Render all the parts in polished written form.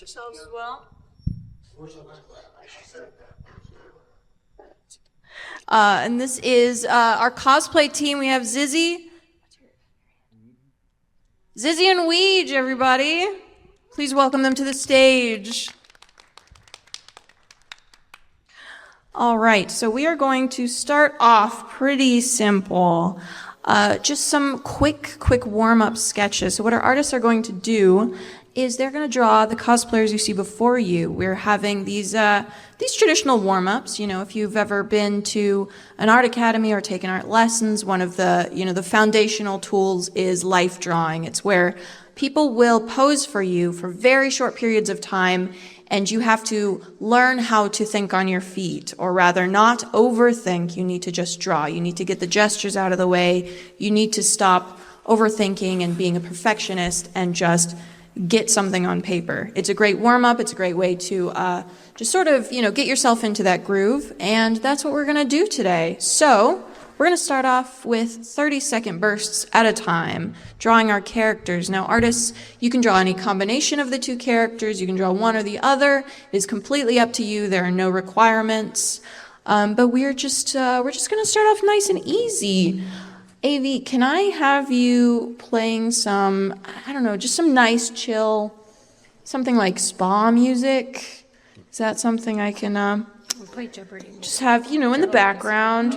yourselves as well. And this is our cosplay team. We have Zizzy and Weege, everybody. Please welcome them to the stage. All right, so we are going to start off pretty simple. Just some quick warm-up sketches. So what our artists are going to do is they're going to draw the cosplayers you see before you. We're having these traditional warm-ups. You know, if you've ever been to an art academy or taken art lessons, one of the, the foundational tools is life drawing. It's where people will pose for you for very short periods of time, and you have to learn how to think on your feet, or rather not overthink. You need to just draw. You need to get the gestures out of the way. You need to stop overthinking and being a perfectionist and just get something on paper. It's a great warm-up. It's a great way to just sort of, get yourself into that groove, and that's what we're going to do today. So we're going to start off with 30-second bursts at a time, drawing our characters. Now, artists, you can draw any combination of the two characters. You can draw one or the other. It is completely up to you. There are no requirements. But we're just going to start off nice and easy. AV, can I have you playing some, just some nice, chill, something like spa music? Is that something I can We'll play Jeopardy. Just have, in the background?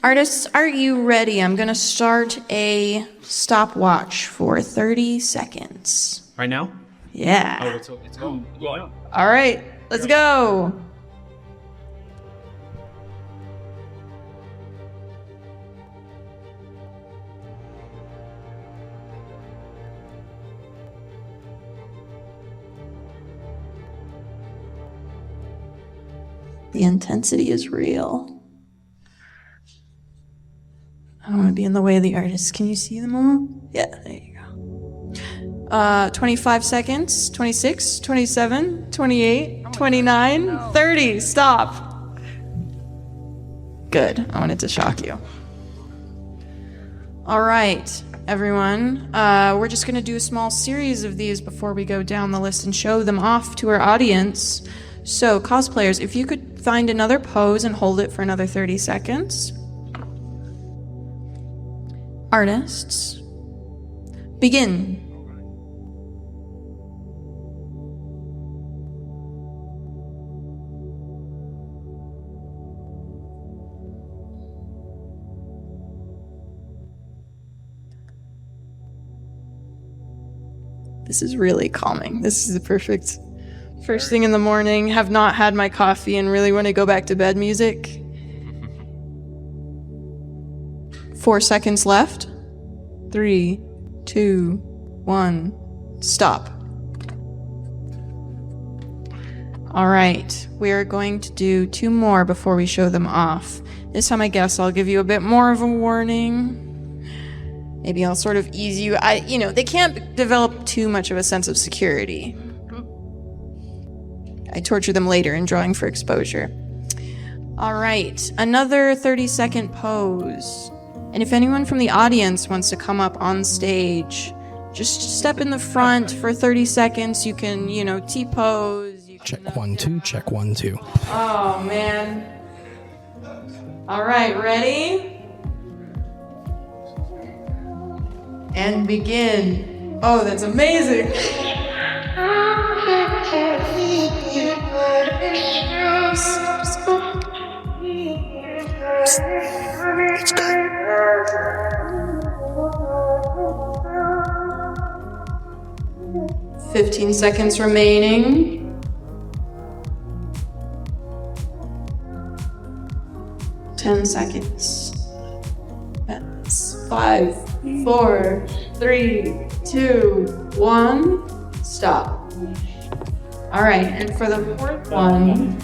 Artists, are you ready? I'm going to start a stopwatch for 30 seconds. Right now? Yeah. Oh, it's going. All right, let's go. The intensity is real. I don't want to be in the way of the artists. Can you see them all? Yeah, there you go. 25 seconds, 26, 27, 28, 29, 30. Stop. Good. I wanted to shock you. All right, everyone. We're just going to do a small series of these before we go down the list and show them off to our audience. So, cosplayers, if you could find another pose and hold it for another 30 seconds. Artists, begin. This is really calming. This is the perfect first thing in the morning, have not had my coffee and really want to go back to bed music. 4 seconds left. 3, 2, 1, stop. All right, we are going to do 2 more before we show them off. This time I guess I'll give you a bit more of a warning. Maybe I'll sort of ease you. They can't develop too much of a sense of security. I torture them later in drawing for exposure. All right, another 30-second pose. And if anyone from the audience wants to come up on stage, just step in the front for 30 seconds. You can, T-pose. Check 1, 2, check 1, 2. Oh, man. All right, ready? And begin. Oh, that's amazing. It's good. 15 seconds remaining. 10 seconds. That's 5, 4, 3, 2, 1. Stop. All right, and for the 4th one,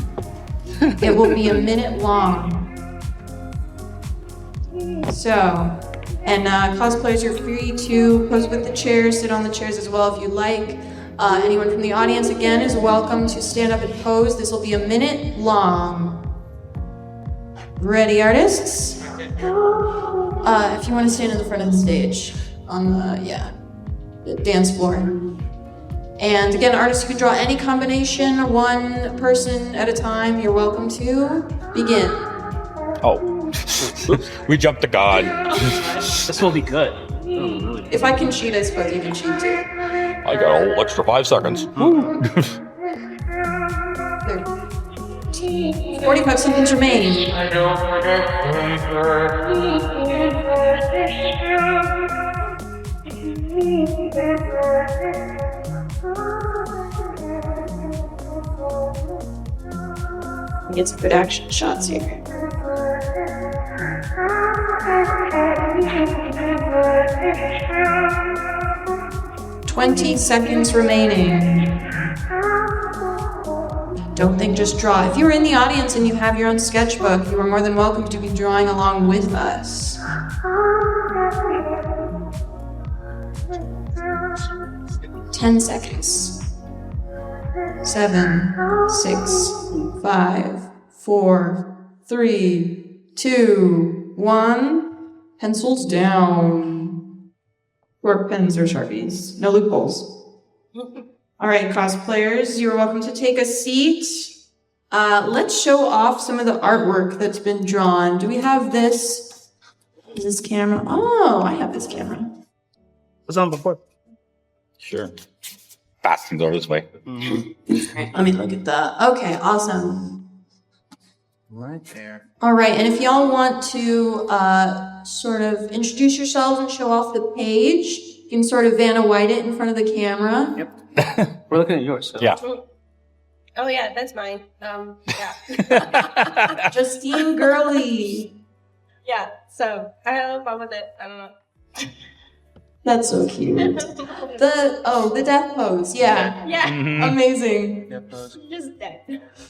it will be a minute long. So, and cosplayers, you're free to pose with the chairs, sit on the chairs as well if you like. Anyone from the audience, again, is welcome to stand up and pose. This will be a minute long. Ready, artists? If you want to stand in the front of the stage, on the dance floor. And again, artists, you can draw any combination, one person at a time. You're welcome to begin. Oh, we jumped the gun. This will be good. If I can cheat, I suppose you can cheat too. I got a whole extra 5 seconds. 45 seconds remain. Get some good action shots here. "20 seconds remaining. Don't think, just draw. If you're in the audience and you have your own sketchbook, you are more than welcome to be drawing along with us. "10 seconds. 7, 6, 5, 4, 3, 2, 1. Pencils down. Or pens or Sharpies. No loopholes. All right, cosplayers, you're welcome to take a seat. Let's show off some of the artwork that's been drawn. Do we have this? Is this camera? Oh, I have this camera. Was on before. Sure. Fast can go this way. Right, let me look at that. Okay, awesome. Right there. All right, and if y'all want to sort of introduce yourselves and show off the page, you can sort of Vanna White it in front of the camera. Yep. We're looking at yours. So. Yeah. Oh yeah, that's mine. Yeah. Justine Gurley. Yeah. So I have fun with it. I don't know. That's so cute. The death pose. Yeah. Yeah. Amazing. Just dead.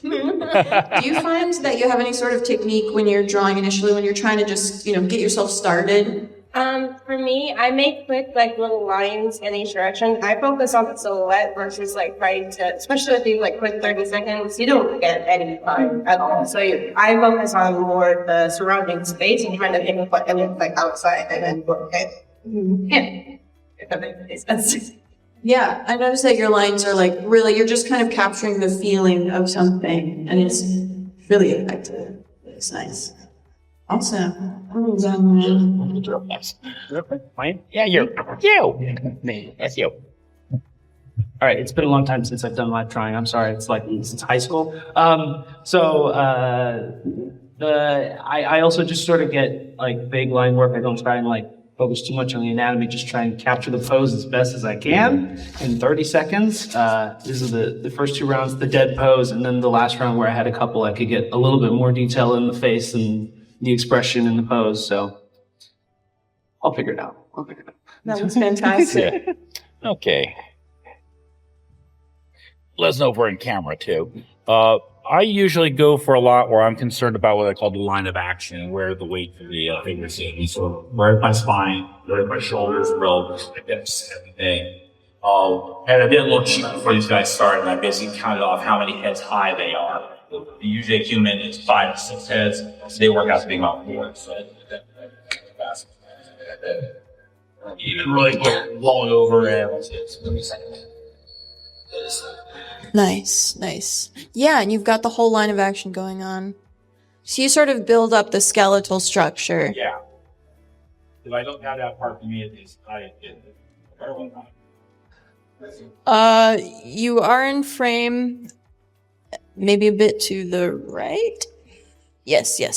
Do you find that you have any sort of technique when you're drawing initially, when you're trying to just, get yourself started? For me, I make quick little lines in each direction. I focus on the silhouette versus trying to, especially with these quick 30 seconds, you don't get any time at all. So I focus on more the surrounding space and trying to think of what it looks like outside and then okay. Yeah. If that makes any sense. Yeah, I noticed that your lines are really, you're just kind of capturing the feeling of something, and it's really effective. It's nice. Awesome. Mine? Yeah, you. Me. That's you. All right, it's been a long time since I've done live drawing. I'm sorry, it's since high school. I also just sort of get big line work. I don't try and focus too much on the anatomy. Just try and capture the pose as best as I can in 30 seconds. These are the first 2 rounds, the dead pose, and then the last round where I had a couple, I could get a little bit more detail in the face and the expression in the pose. So I'll figure it out. That was fantastic. Yeah. Okay. Let us know if we're in camera too. I usually go for a lot where I'm concerned about what I call the line of action, where the weight for the figures is. So right my spine, right my shoulders, relatives, like that's everything. And I did a little sheet before these guys started, and I basically counted off how many heads high they are. Usually a human is 5 to 6 heads, so they work out to be about 4. So even really long over and Nice. Yeah, and you've got the whole line of action going on. So you sort of build up the skeletal structure. yeah. If I don't have that part for me, at least I did. You are in frame, maybe a bit to the right? Yes. Yeah,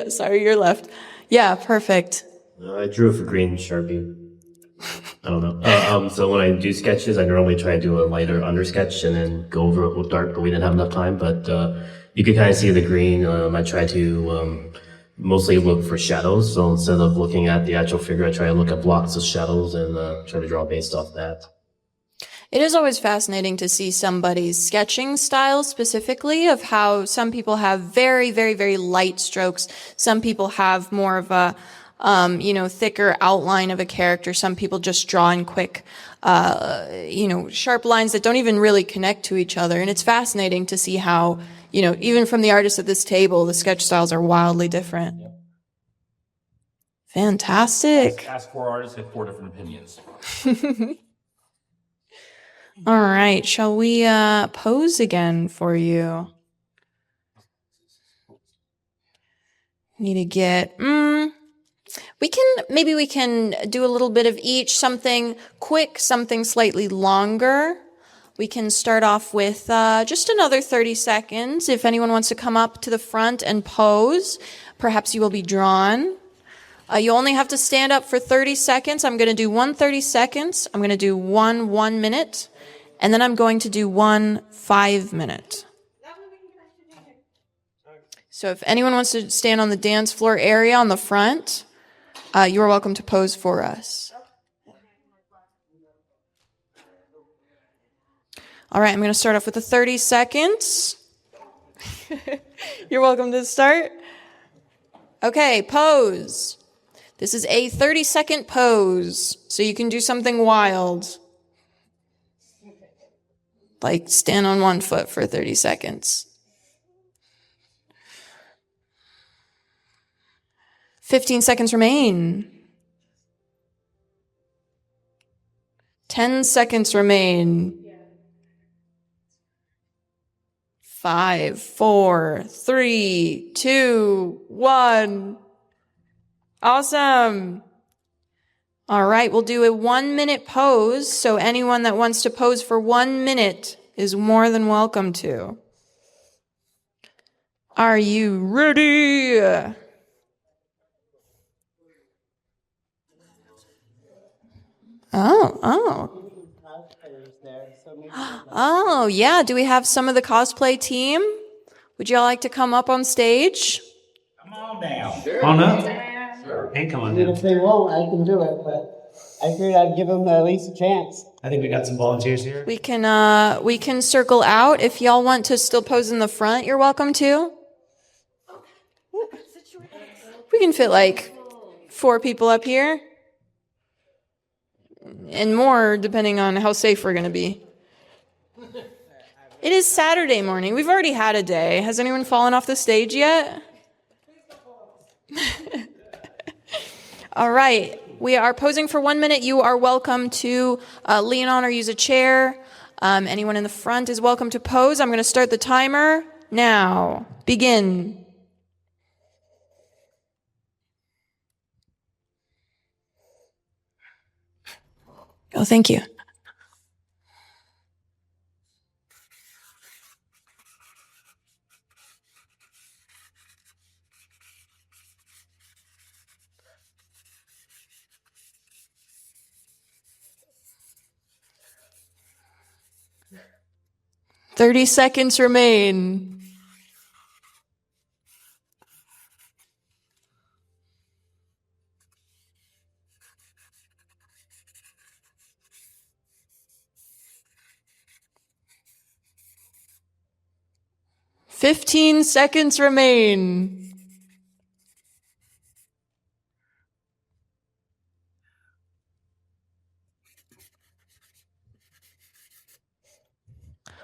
sorry, you're left. Yeah, perfect. I drew it for green Sharpie. I don't know. So when I do sketches, I normally try to do a lighter undersketch and then go over it with dark, but we didn't have enough time. But you can kind of see the green. I try to mostly look for shadows. So instead of looking at the actual figure, I try to look at blocks of shadows and try to draw based off that. It is always fascinating to see somebody's sketching style specifically, of how some people have very, very, very light strokes. Some people have more of a, thicker outline of a character. Some people just draw in quick, sharp lines that don't even really connect to each other. And it's fascinating to see how, even from the artists at this table, the sketch styles are wildly different. Fantastic. Ask 4 artists, get 4 different opinions. All right, shall we pose again for you? Need to get, maybe we can do a little bit of each, something quick, something slightly longer. We can start off with just another 30 seconds. If anyone wants to come up to the front and pose, perhaps you will be drawn. You only have to stand up for 30 seconds. I'm going to do 30 seconds. I'm going to do 1 minute. And then I'm going to do 5 minute. So if anyone wants to stand on the dance floor area on the front, you are welcome to pose for us. All right, I'm going to start off with the 30 seconds. You're welcome to start. Okay, pose. This is a 30-second pose, so you can do something wild. Like stand on 1 foot for 30 seconds. 15 seconds remain. 10 seconds remain. 5, 4, 3, 2, 1. Awesome. All right, we'll do a 1 minute pose. So anyone that wants to pose for 1 minute is more than welcome to. Are you ready? Oh, yeah. Do we have some of the cosplay team? Would y'all like to come up on stage? Come on now. On up. And come on down. If they won't, I can do it, but I figured I'd give them at least a chance. I think we got some volunteers here. We can circle out. If y'all want to still pose in the front, you're welcome to. We can fit like 4 people up here. And more, depending on how safe we're going to be. It is Saturday morning. We've already had a day. Has anyone fallen off the stage yet? All right. We are posing for 1 minute. You are welcome to lean on or use a chair. Anyone in the front is welcome to pose. I'm going to start the timer now. Begin. Oh, thank you. "30 seconds remain. "15 seconds remain.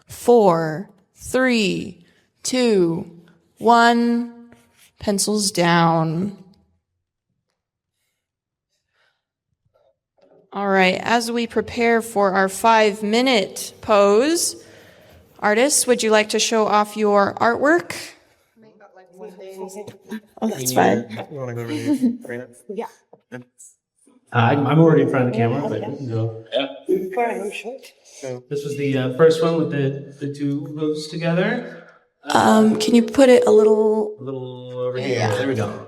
4, 3, 2, 1. Pencils down. All right, as we prepare for our 5-minute pose, artists, would you like to show off your artwork? Oh, that's fine. You want to go over to Karina? Yeah. I'm already in front of the camera, but we can go. This was the first one with the 2 rows together. Can you put it a little... A little over here. Yeah. There we go.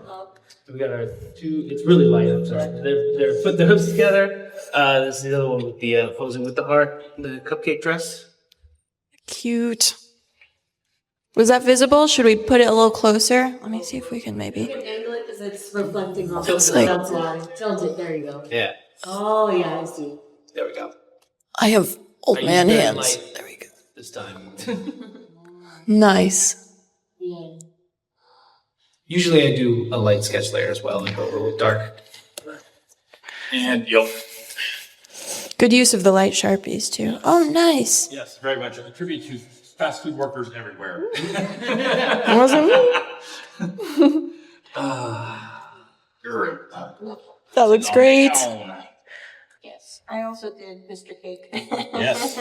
We got our 2. It's really light. I'm sorry. They're put their hooves together. This is the other one with the posing with the heart, the cupcake dress. Cute. Was that visible? Should we put it a little closer? Let me see if we can maybe. You can angle it because it's reflecting off. It's of like- That's why. Tilt it. There you go. Yeah. Oh yeah, I see. There we go. I have old I man used very hands. light There we go. This time. Nice. Yeah. Usually I do a light sketch layer as well and go over with dark. And yup. Good use of the light Sharpies, too. Oh, nice. Yes, very much. A tribute to fast food workers everywhere. Wasn't me? Great. That looks great. Yes. I also did Mr. Cake. Yes.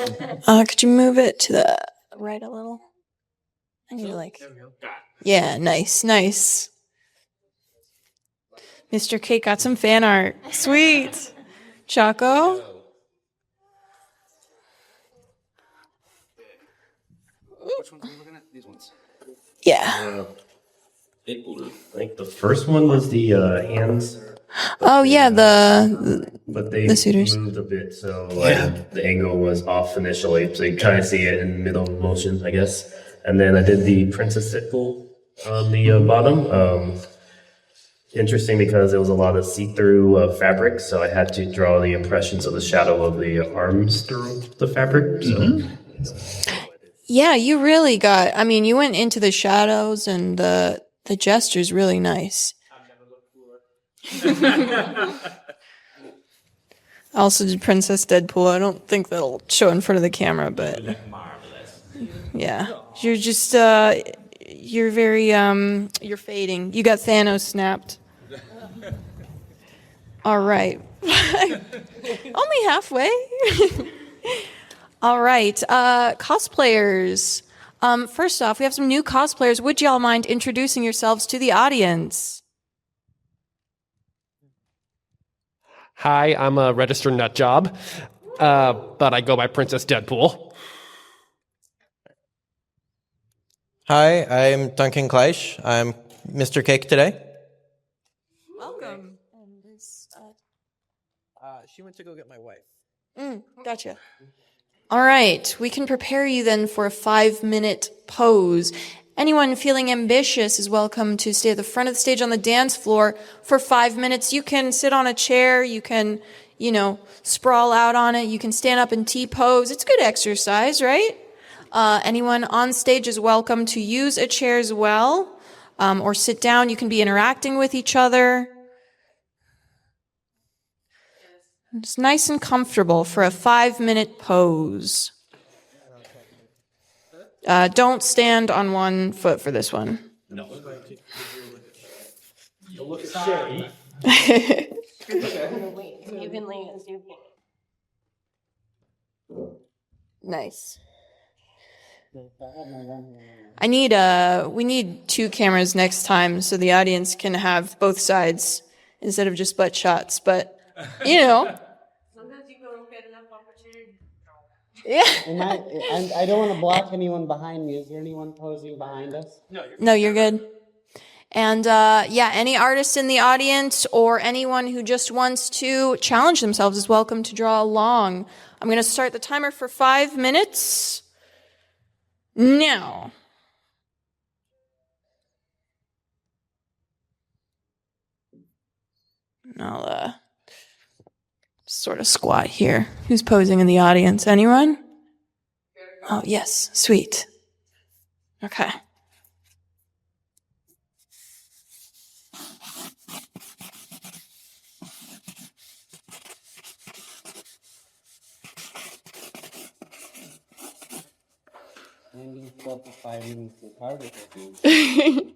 Could you move it to the right a little? I need to Yeah, nice, nice. Mr. Cake got some fan art. Sweet. Choco? Which ones are we looking at? These ones. Yeah. I think the first one was the hands, Oh, yeah, but they The suitors. moved a bit, so the angle was off initially. So you kind of see it in middle motion, I guess. And then I did the Princess Deadpool on the bottom. Interesting because there was a lot of see-through fabric, so I had to draw the impressions of the shadow of the arms through the fabric. So. Yeah, you really got, I mean, you went into the shadows and the gesture's really nice. I also did Princess Deadpool. I don't think that'll show in front of the camera, but yeah, you're just, you're very, you're fading. You got Thanos snapped. All right. Only halfway. All right, cosplayers. First off, we have some new cosplayers. Would y'all mind introducing yourselves to the audience? Hi, I'm a registered nut job, but I go by Princess Deadpool. Hi, I'm Duncan Kleisch. I'm Mr. Cake today. Welcome. She went to go get my wife. Gotcha. All right, we can prepare you then for a 5-minute pose. Anyone feeling ambitious is welcome to stay at the front of the stage on the dance floor for 5 minutes. You can sit on a chair, you can, sprawl out on it, you can stand up and T-pose. It's good exercise, right? Anyone on stage is welcome to use a chair as well, or sit down. You can be interacting with each other. It's nice and comfortable for a 5-minute pose. Don't stand on one foot for this one. No. Evenly as you can. Nice. We need 2 cameras next time so the audience can have both sides instead of just butt shots, but Sometimes you don't get enough opportunity. yeah. I don't want to block anyone behind me. Is there anyone posing behind us? No, you're good. And any artist in the audience or anyone who just wants to challenge themselves is welcome to draw along. I'm going to start the timer for 5 minutes. Now. I'll sort of squat here. Who's posing in the audience? Anyone? Oh, yes. Sweet. Okay. Standing still for 5 minutes is harder to do.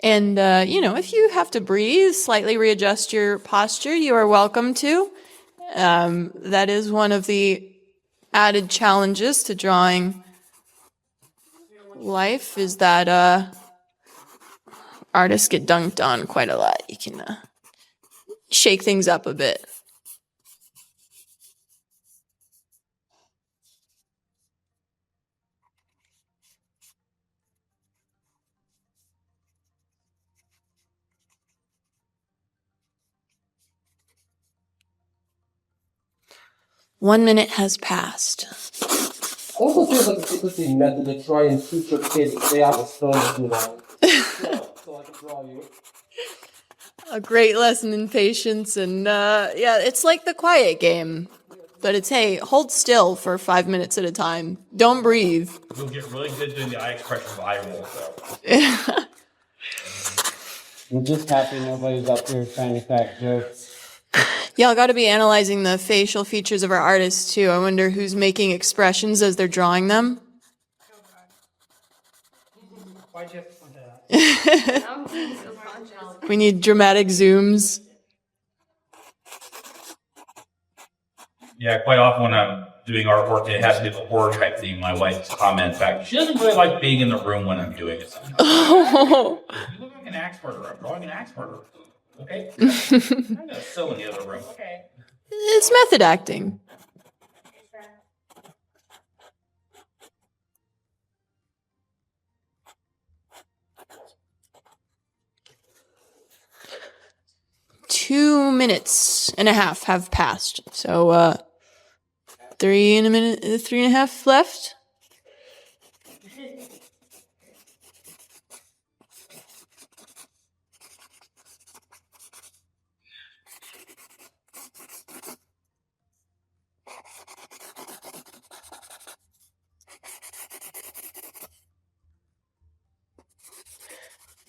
And, if you have to breathe, slightly readjust your posture, you are welcome to. That is one of the added challenges to drawing life is that artists get dunked on quite a lot. You can shake things up a bit. One minute has passed. Also feels like it's a good method to try and teach your kids if they have a stone to do that. So I can draw you. A great lesson in patience and, it's like the quiet game. But it's, hey, hold still for 5 minutes at a time. Don't breathe. You'll get really good doing the eye expression of eye roll, so. I'm just happy nobody's up here trying to crack jokes. Y'all got to be analyzing the facial features of our artists, too. I wonder who's making expressions as they're drawing them. Why'd you have to point that out? We need dramatic zooms. Yeah, quite often when I'm doing artwork, it has to be the horror type theme. My wife comments back. She doesn't really like being in the room when I'm doing it. Oh. You look like an axe murderer. I'm drawing an axe murderer. Okay? I'm gonna sew in the other room. Okay. It's method acting. Two minutes and a half have passed. So, 3.5 left.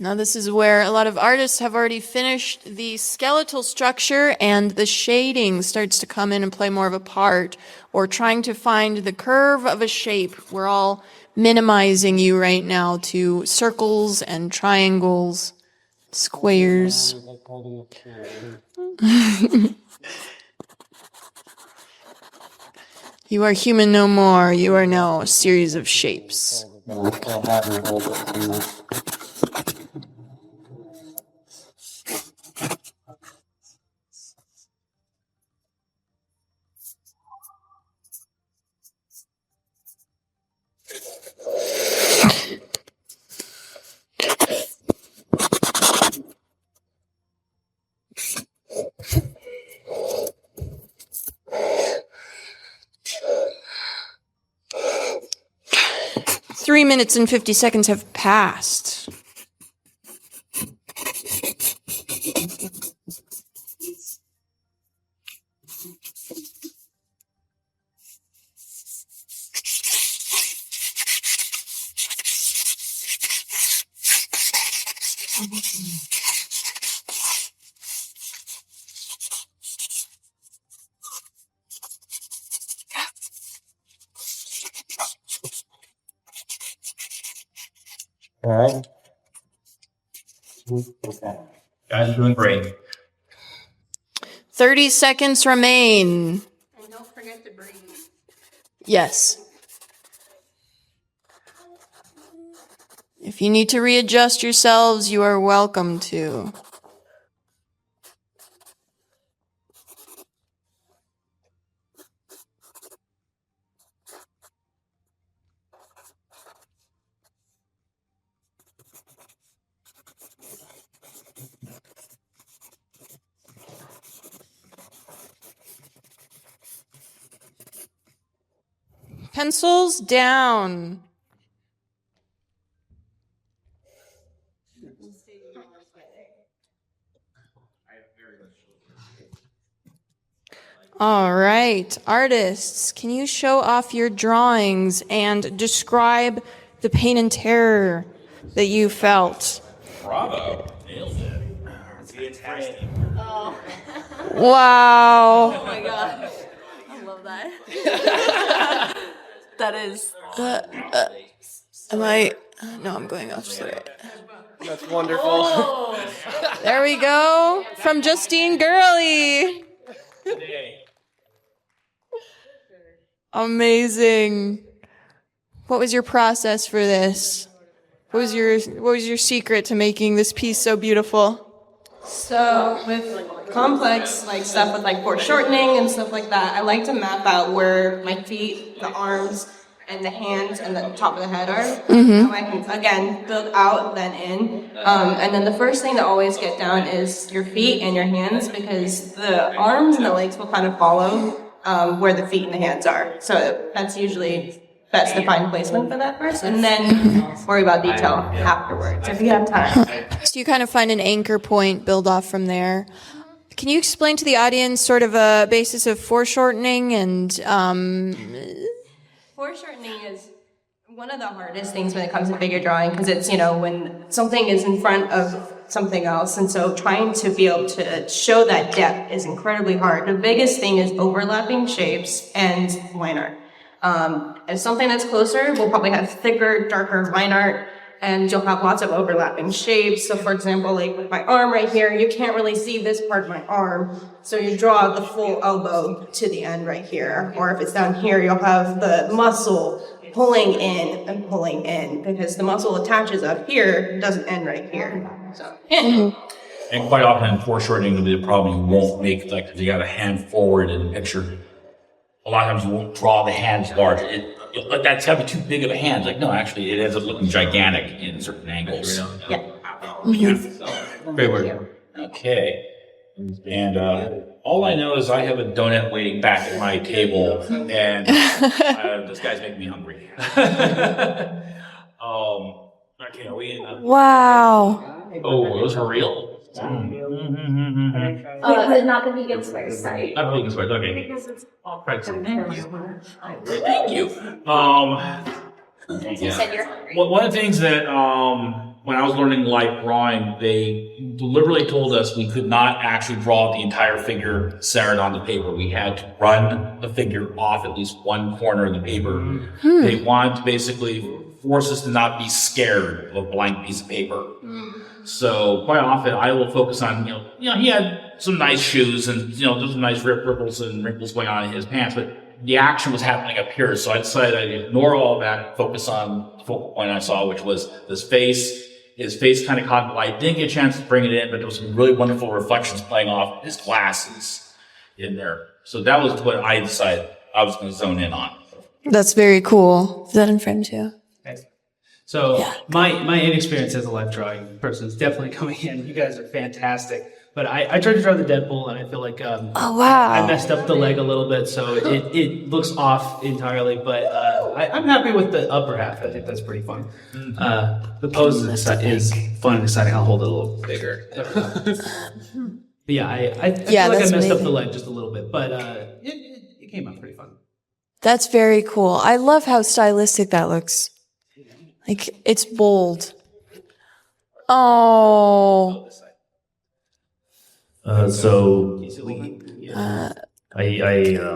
Now this is where a lot of artists have already finished the skeletal structure and the shading starts to come in and play more of a part, or trying to find the curve of a shape. We're all minimizing you right now to circles and triangles, squares. You are human no more. You are now a series of shapes. 3 minutes and 50 seconds have passed. All right. Guys are doing great. 30 seconds remain. And don't forget to breathe. Yes. If you need to readjust yourselves, you are welcome to. Pencils down. All right, artists, can you show off your drawings and describe the pain and terror that you felt? Bravo. Nailed it. Fantastic. Oh. Wow. Oh my god. I love that. That is. Am I? No, I'm going off. Sorry. That's wonderful. Oh. There we go. From Justine Gurley. Amazing. What was your process for this? What was your secret to making this piece so beautiful? So with complex like stuff with like foreshortening and stuff like that, I like to map out where my feet, the arms, and the hands and the top of the head are. So I can again build out then in. And then the first thing to always get down is your feet and your hands, because the arms and the legs will kind of follow where the feet and the hands are. So that's usually best to find placement for that first, and then worry about detail afterwards if you have time. So you kind of find an anchor point, build off from there. Can you explain to the audience sort of a basis of foreshortening and Foreshortening is one of the hardest things when it comes to figure drawing, because it's, when something is in front of something else, and so trying to be able to show that depth is incredibly hard. The biggest thing is overlapping shapes and line art. If something that's closer will probably have thicker, darker line art, and you'll have lots of overlapping shapes. So for example, like with my arm right here, you can't really see this part of my arm. So you draw the full elbow to the end right here. Or if it's down here, you'll have the muscle pulling in and pulling in because the muscle attaches up here, doesn't end right here. So, And quite often in foreshortening, the problem you won't make, like, if you got a hand forward in the picture, a lot of times you won't draw the hands large. Like, that's gotta be too big of a hand. Like, no, actually, it ends up looking gigantic in certain angles. yeah. Great work. Okay. And all I know is I have a donut waiting back at my table, and this guy's making me hungry. Okay, Wow. oh, those are real? Not the vegan square site. Not vegan squares, okay. Because it's all Right, so Thank thank you. You said you're hungry. One of the things that when I was learning light drawing, they deliberately told us we could not actually draw the entire figure centered on the paper. We had to run the figure off at least one corner of the paper. They wanted to basically force us to not be scared of a blank piece of paper. So quite often I will focus on, he had some nice shoes and, there's some nice ripples and wrinkles going on in his pants, but the action was happening up here. So I decided I'd ignore all of that, focus on the focal point I saw, which was this face. His face kind of caught the light. Didn't get a chance to bring it in, but there was some really wonderful reflections playing off his glasses in there. So that was what I decided I was going to zone in on. That's very cool. Is that in frame too? So my inexperience as a life drawing person is definitely coming in. You guys are fantastic. But I tried to draw the Deadpool, and I feel like oh wow, I messed up the leg a little bit, so it looks off entirely. But I'm happy with the upper half. I think that's pretty fun. The pose is fun and exciting. I'll hold it a little bigger. But yeah, I feel like I messed up the leg just a little bit, but it came out pretty fun. That's very cool. I love how stylistic that looks. Like, it's bold. Oh.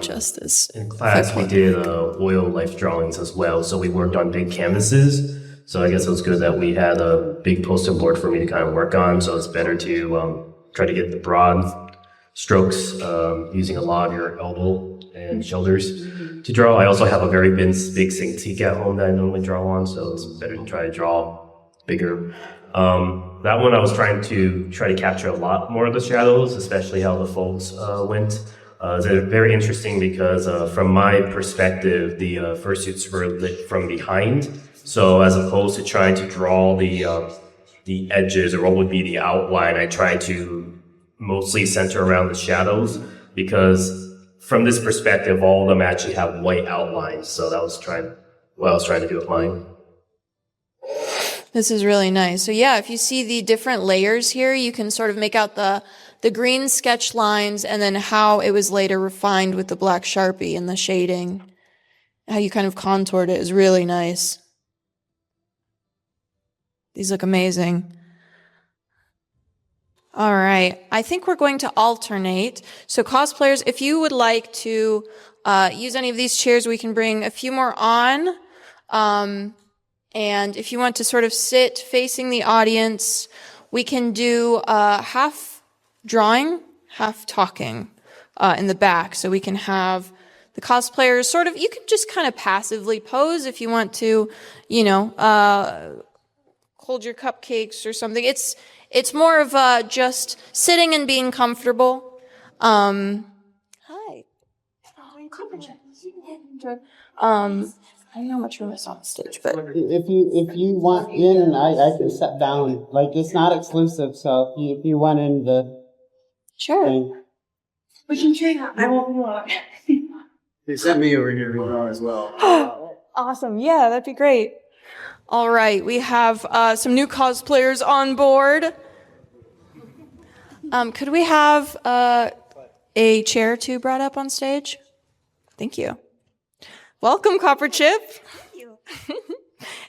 Justice. In class we did oil life drawings as well. So we worked on big canvases. So I guess it was good that we had a big poster board for me to kind of work on. So it's better to try to get the broad strokes using a lot of your elbow and shoulders to draw. I also have a very big Cintiq at home that I normally draw on, so it's better to try to draw bigger. That one I was trying to capture a lot more of the shadows, especially how the folds went. It's very interesting because from my perspective, the fursuits were lit from behind. So as opposed to trying to draw the edges or what would be the outline, I tried to mostly center around the shadows because from this perspective, all of them actually have white outlines. So that was what I was trying to do with mine. This is really nice. So yeah, if you see the different layers here, you can sort of make out the green sketch lines and then how it was later refined with the black Sharpie and the shading. How you kind of contoured it is really nice. These look amazing. All right, I think we're going to alternate. So cosplayers, if you would like to use any of these chairs, we can bring a few more on. And if you want to sort of sit facing the audience, we can do half drawing, half talking in the back. So we can have the cosplayers sort of, you can just kind of passively pose if you want to, hold your cupcakes or something. It's more of just sitting and being comfortable. Hi. I don't know how much room is on stage, but if you want in, I can sit down. Like, it's not exclusive, so if you want in the thing. We can trade out. I won't walk. They sent me over here to draw as well. Awesome. Yeah, that'd be great. All right, we have some new cosplayers on board. Could we have a chair or two brought up on stage? Thank you. Welcome, Copper Chip. Thank you.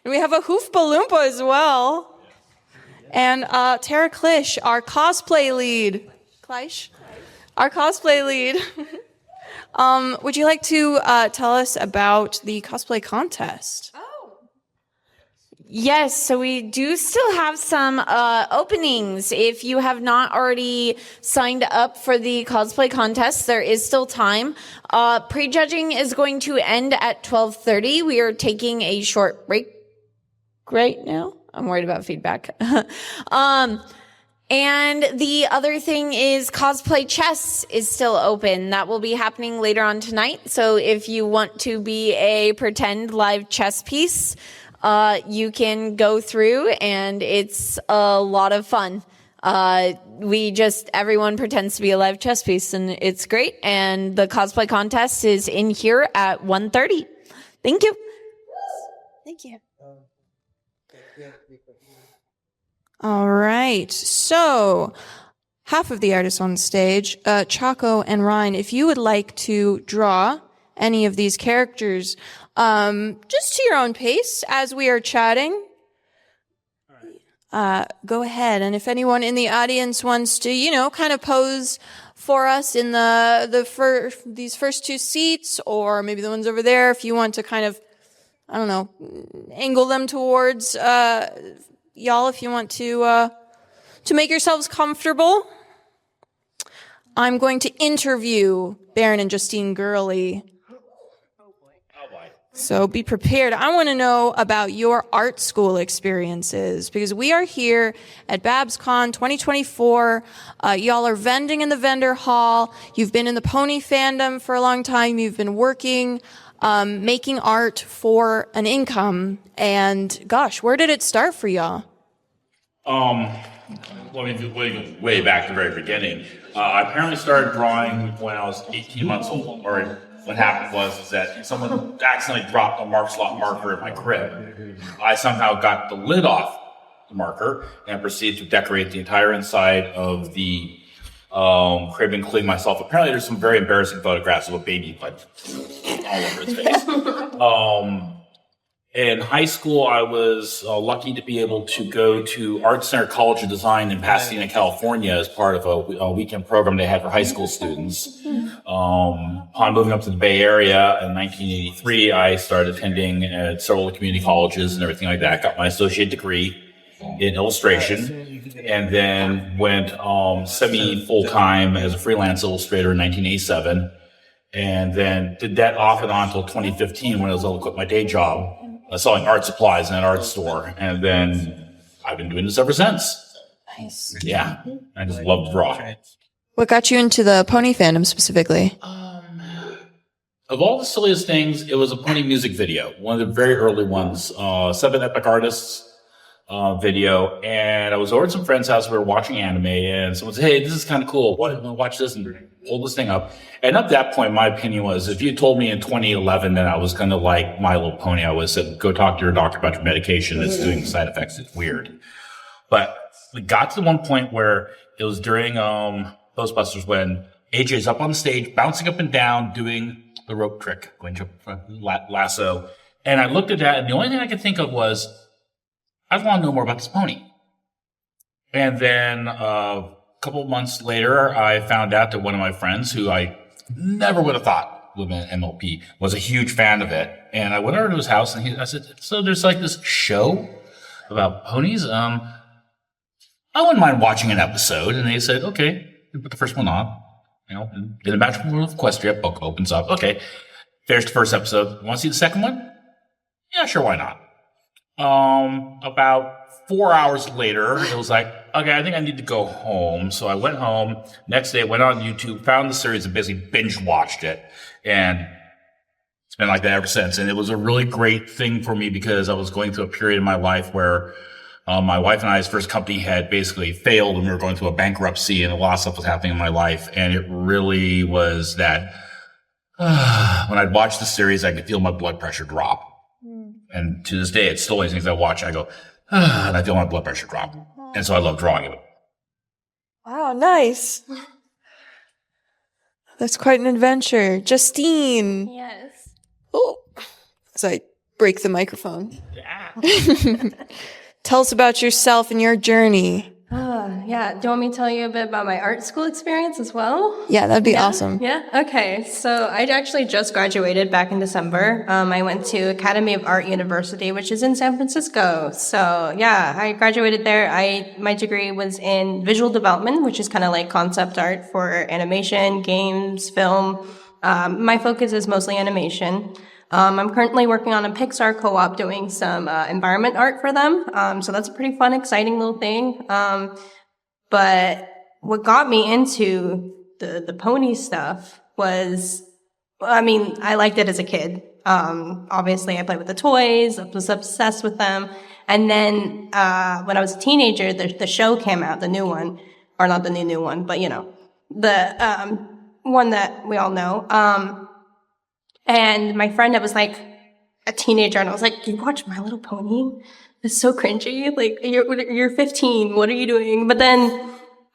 And we have a Hoofpa Loompa as well. And Tara Klish, our cosplay lead. Klish? Our cosplay lead. Would you like to tell us about the cosplay contest? Yes, so we do still have some openings. If you have not already signed up for the cosplay contest, there is still time. Prejudging is going to end at 12:30. We are taking a short break right now. I'm worried about feedback. And the other thing is cosplay chess is still open. That will be happening later on tonight. So if you want to be a pretend live chess piece, you can go through and it's a lot of fun. Everyone pretends to be a live chess piece and it's great. And the cosplay contest is in here at 1:30. Thank you. Thank you. All right. So, half of the artists on stage, Chaco and Ryan, if you would like to draw any of these characters, just to your own pace as we are chatting, go ahead. And if anyone in the audience wants to, kind of pose for us in these first two seats, or maybe the ones over there, if you want to kind of, I don't know, angle them towards, y'all, if you want to make yourselves comfortable. I'm going to interview Baron and Justine Gurley. So be prepared. I want to know about your art school experiences because we are here at BABSCon 2024. Y'all are vending in the vendor hall. You've been in the pony fandom for a long time. You've been working, making art for an income. And gosh, where did it start for y'all? Let me go way back to the very beginning. I apparently started drawing when I was 18 months old, or what happened was that someone accidentally dropped a mark slot marker in my crib. I somehow got the lid off the marker and proceeded to decorate the entire inside of the crib, including myself. Apparently there's some very embarrassing photographs of a baby like all over its face. In high school, I was lucky to be able to go to Art Center College of Design in Pasadena, California as part of a weekend program they had for high school students. Upon moving up to the Bay Area in 1983, I started attending at several community colleges and everything like that. Got my associate degree in illustration and then went semi-full-time as a freelance illustrator in 1987 and then did that off and on until 2015 when I was able to quit my day job. Selling art supplies in an art store, and then I've been doing this ever since. Nice. Yeah, I just love to draw. What got you into the pony fandom specifically? Of all the silliest things, it was a pony music video, one of the very early ones, 7 Epic Artists video, and I was over at some friend's house. We were watching anime, and someone said, "Hey, this is kind of cool. Watch this," and pulled this thing up. And at that point, my opinion was, if you told me in 2011 that I was going to like My Little Pony, I would have said, "Go talk to your doctor about your medication. It's doing side effects. It's weird." But we got to the one point where it was during Ghostbusters when AJ's up on the stage, bouncing up and down, doing the rope trick, going to lasso. And I looked at that, and the only thing I could think of was, I want to know more about this pony. And then a couple of months later, I found out that one of my friends, who I never would have thought would have been MLP, was a huge fan of it. And I went over to his house, and I said, "So there's like this show about ponies? I wouldn't mind watching an episode." And they said, "Okay, we put the first one on. In the Magical World of Equestria, book opens up. Okay, there's the first episode. Want to see the second one? Yeah, sure, why not?" About 4 hours later, it was like, okay, I think I need to go home. So I went home. Next day, I went on YouTube, found the series, and basically binge watched it. And it's been like that ever since. And it was a really great thing for me because I was going through a period in my life where my wife and I's first company had basically failed, and we were going through a bankruptcy, and a lot of stuff was happening in my life. And it really was that when I'd watch the series, I could feel my blood pressure drop. And to this day, it's still one of the things I watch. I go, and I feel my blood pressure drop. And so I love drawing it. Wow, nice. That's quite an adventure. Justine. Yes. Oh, as I break the microphone. Tell us about yourself and your journey. Yeah. Do you want me to tell you a bit about my art school experience as well? Yeah, that'd be awesome. Yeah. Okay. So I actually just graduated back in December. I went to Academy of Art University, which is in San Francisco. So yeah, I graduated there. My degree was in visual development, which is kind of like concept art for animation, games, film. My focus is mostly animation. I'm currently working on a Pixar co-op doing some environment art for them. So that's a pretty fun, exciting little thing. But what got me into the pony stuff was, I liked it as a kid. Obviously, I played with the toys. I was obsessed with them. And then when I was a teenager, the show came out, the new one. Or not the new one, but, the one that we all know. And my friend that was like a teenager, and I was like, "You watch My Little Pony? It's so cringy. Like, you're 15. What are you doing?" But then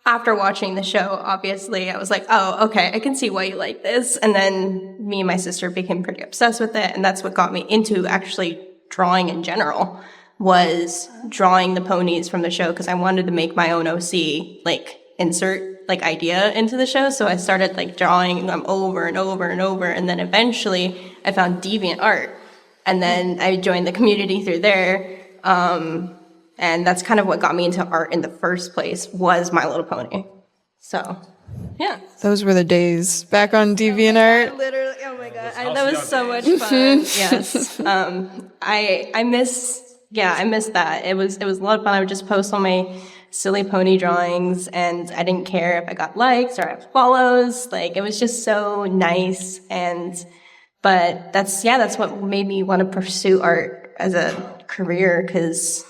after watching the show, obviously, I was like, "Oh, okay. I can see why you like this." And then me and my sister became pretty obsessed with it, and that's what got me into actually drawing in general. Was drawing the ponies from the show because I wanted to make my own OC, like insert like idea into the show. So I started like drawing them over and over and over. And then eventually I found DeviantArt. And then I joined the community through there. And that's kind of what got me into art in the first place was My Little Pony. So, yeah. Those were the days back on DeviantArt. Literally, oh my God. That was so much fun. Yes. I miss that. It was a lot of fun. I would just post all my silly pony drawings, and I didn't care if I got likes or I follows. Like, it was just so nice. But that's what made me want to pursue art as a career, because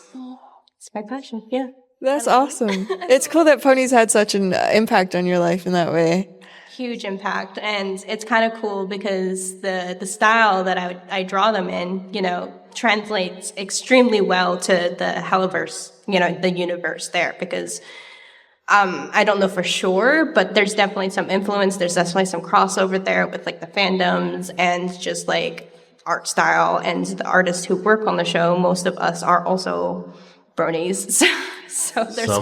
it's my passion. Yeah. That's awesome. It's cool that ponies had such an impact on your life in that way. Huge impact. And it's kind of cool because the style that I draw them in, translates extremely well to the Helliverse, the universe there, because I don't know for sure, but there's definitely some influence. There's definitely some crossover there with like the fandoms and just like art style, and the artists who work on the show. Most of us are also bronies. So there's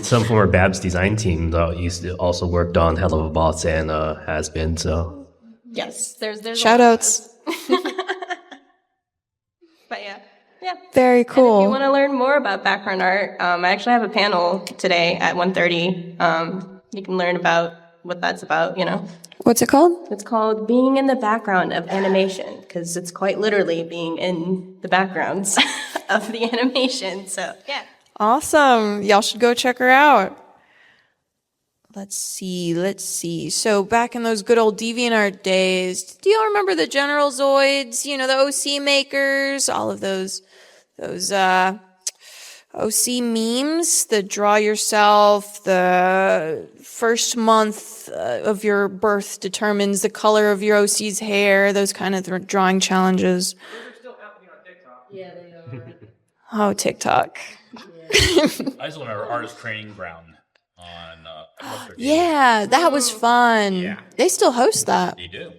some former Babs design team used to also worked on Hell of a Boss and Has Been. So yes, there's shout outs. But yeah. Very cool. And if you want to learn more about background art, I actually have a panel today at 1:30. You can learn about what that's about. What's it called? It's called Being in the Background of Animation, because it's quite literally being in the backgrounds of the animation. So yeah. Awesome. Y'all should go check her out. Let's see. So back in those good old DeviantArt days, do y'all remember the General Zoids, the OC makers, all of those OC memes, the draw yourself, the first month of your birth determines the color of your OC's hair, those kind of drawing challenges. Those are still happening on TikTok. Yeah, they are. Oh, TikTok. I just remember Artist Training Ground on yeah, that was fun. Yeah. They still host that. They do.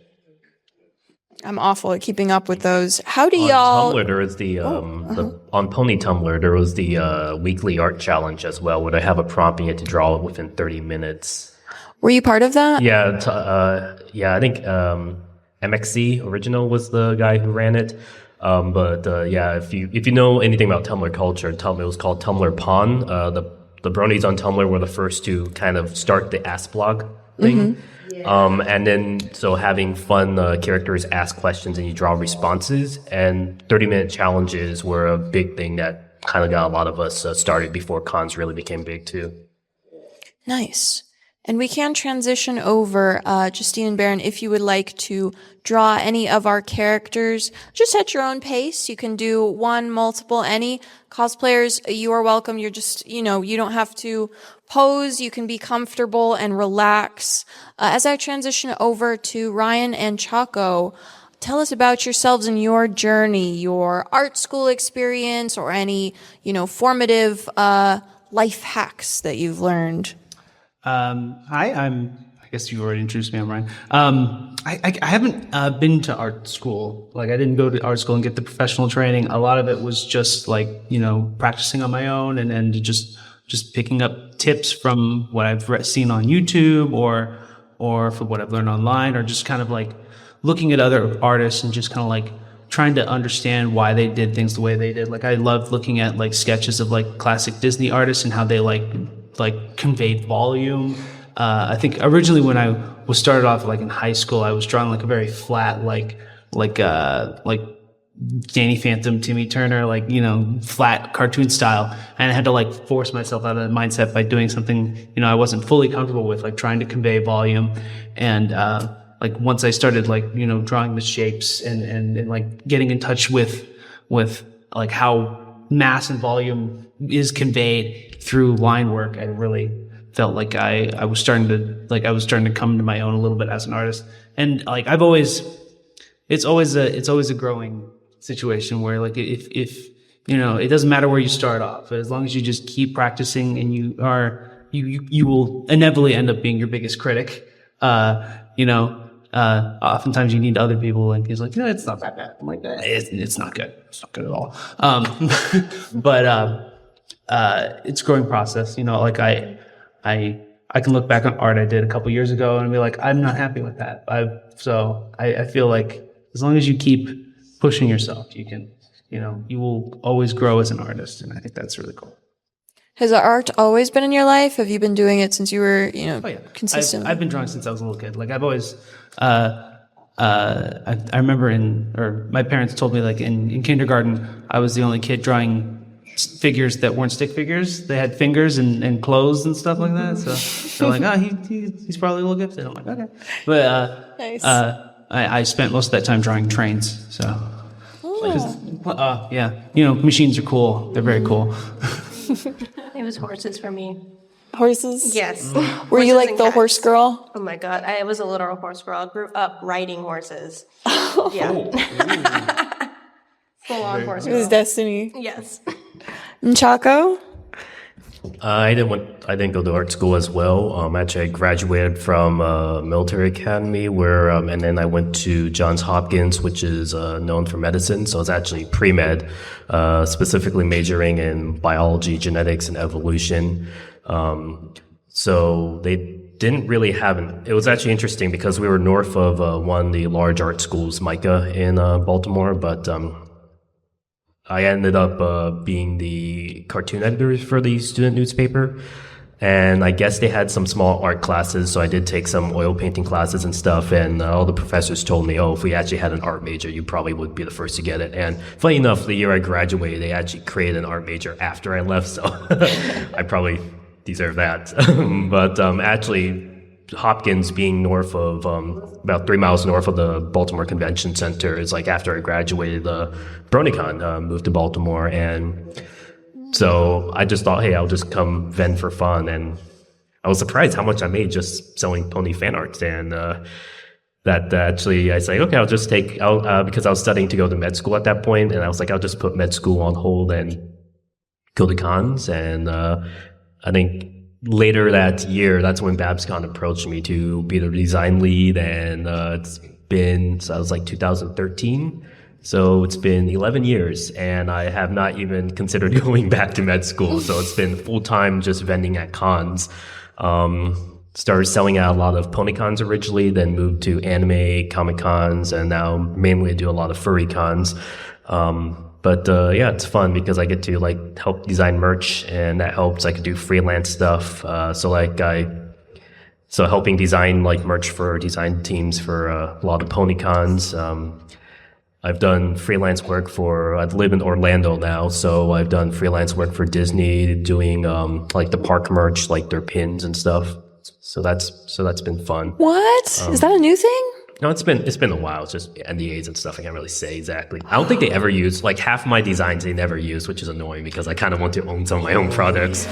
I'm awful at keeping up with those. How do on y'all? Tumblr, there was on Pony Tumblr, there was the weekly art challenge as well, where they have a prompt and you had to draw within 30 minutes. Were you part of that? Yeah, I think MXC Original was the guy who ran it. If you know anything about Tumblr culture, it was called Tumblr Pon. The bronies on Tumblr were the first to kind of start the Ask Blog thing. Mm-hmm. Yeah. And then, so having fun characters ask questions and you draw responses, and 30-minute challenges were a big thing that kind of got a lot of us started before cons really became big too. Nice. And we can transition over, Justine and Baron, if you would like to draw any of our characters, just at your own pace. You can do one, multiple, any. Cosplayers, you are welcome. You're just, you don't have to pose. You can be comfortable and relax. As I transition over to Ryan and Chaco, tell us about yourselves and your journey, your art school experience, or any, formative life hacks that you've learned. Hi, I guess you already introduced me. I'm Ryan. I haven't been to art school. Like, I didn't go to art school and get the professional training. A lot of it was just like, practicing on my own and just just picking up tips from what I've seen on YouTube or from what I've learned online, or just kind of like looking at other artists and just kind of like trying to understand why they did things the way they did. Like I loved looking at like sketches of like classic Disney artists and how they like conveyed volume. I think originally when I was started off like in high school, I was drawing like a very flat, like Danny Phantom, Timmy Turner, like, you know, flat cartoon style. And I had to like force myself out of that mindset by doing something, you know, I wasn't fully comfortable with, like trying to convey volume. And, like once I started like, you know, drawing the shapes and like getting in touch with like how mass and volume is conveyed through line work, I really felt like I was starting to come to my own a little bit as an artist. And like it's always a growing situation where like if you know, it doesn't matter where you start off, but as long as you just keep practicing and you will inevitably end up being your biggest critic. You know, oftentimes you need other people, and he's like, no, it's not that bad. I'm like, it's not good. It's not good at all. But it's a growing process. You know, like I can look back on art I did a couple years ago and be like, I'm not happy with that. I feel like as long as you keep pushing yourself, you can, you know, you will always grow as an artist. And I think that's really cool. Has art always been in your life? Have you been doing it since you were, you know, consistent? I've been drawing since I was a little kid. Like I've always, I remember my parents told me like in kindergarten, I was the only kid drawing figures that weren't stick figures. They had fingers and clothes and stuff like that. So they're like, oh, he's probably a little gifted. I'm like, okay. But nice. I spent most of that time drawing trains. So, yeah, you know, machines are cool. They're very cool. It was horses for me. Horses? Yes. Were you Horses like and the cats. horse girl? Oh my god, I was a literal horse girl. I grew up riding horses. Yeah. Full on horse It was girl. destiny. Yes. And Chaco? I didn't go to art school as well. Actually, I graduated from military academy and then I went to Johns Hopkins, which is known for medicine. So it's actually pre-med, specifically majoring in biology, genetics, and evolution. So they didn't really it was actually interesting because we were north of one of the large art schools, MICA, in Baltimore, but I ended up being the cartoon editor for the student newspaper. And I guess they had some small art classes, so I did take some oil painting classes and stuff. And all the professors told me, oh, if we actually had an art major, you probably would be the first to get it. And funny enough, the year I graduated, they actually created an art major after I left, so I probably deserve that. But actually, Hopkins being north of about 3 miles north of the Baltimore Convention Center is like after I graduated BronyCon, moved to Baltimore, and so I just thought, hey, I'll just come vend for fun. And I was surprised how much I made just selling pony fan art. And that actually I say, okay, I'll just because I was studying to go to med school at that point, and I was like, I'll just put med school on hold and go to cons. And I think later that year, that's when BABSCon approached me to be the design lead, and so I was like 2013. So it's been 11 years, and I have not even considered going back to med school. So it's been full-time just vending at cons. Started selling at a lot of pony cons originally, then moved to anime, comic cons, and now mainly I do a lot of furry cons. But yeah, it's fun because I get to like help design merch, and that helps. I could do freelance stuff. So helping design like merch for design teams for a lot of pony cons. I've done freelance work I live in Orlando now, so I've done freelance work for Disney, doing like the park merch, like their pins and stuff. So that's been fun. What? Is that a new thing? No, it's been a while. It's just NDAs and stuff. I can't really say exactly. I don't think they ever use, like, half my designs they never use, which is annoying because I kind of want to own some of my own products.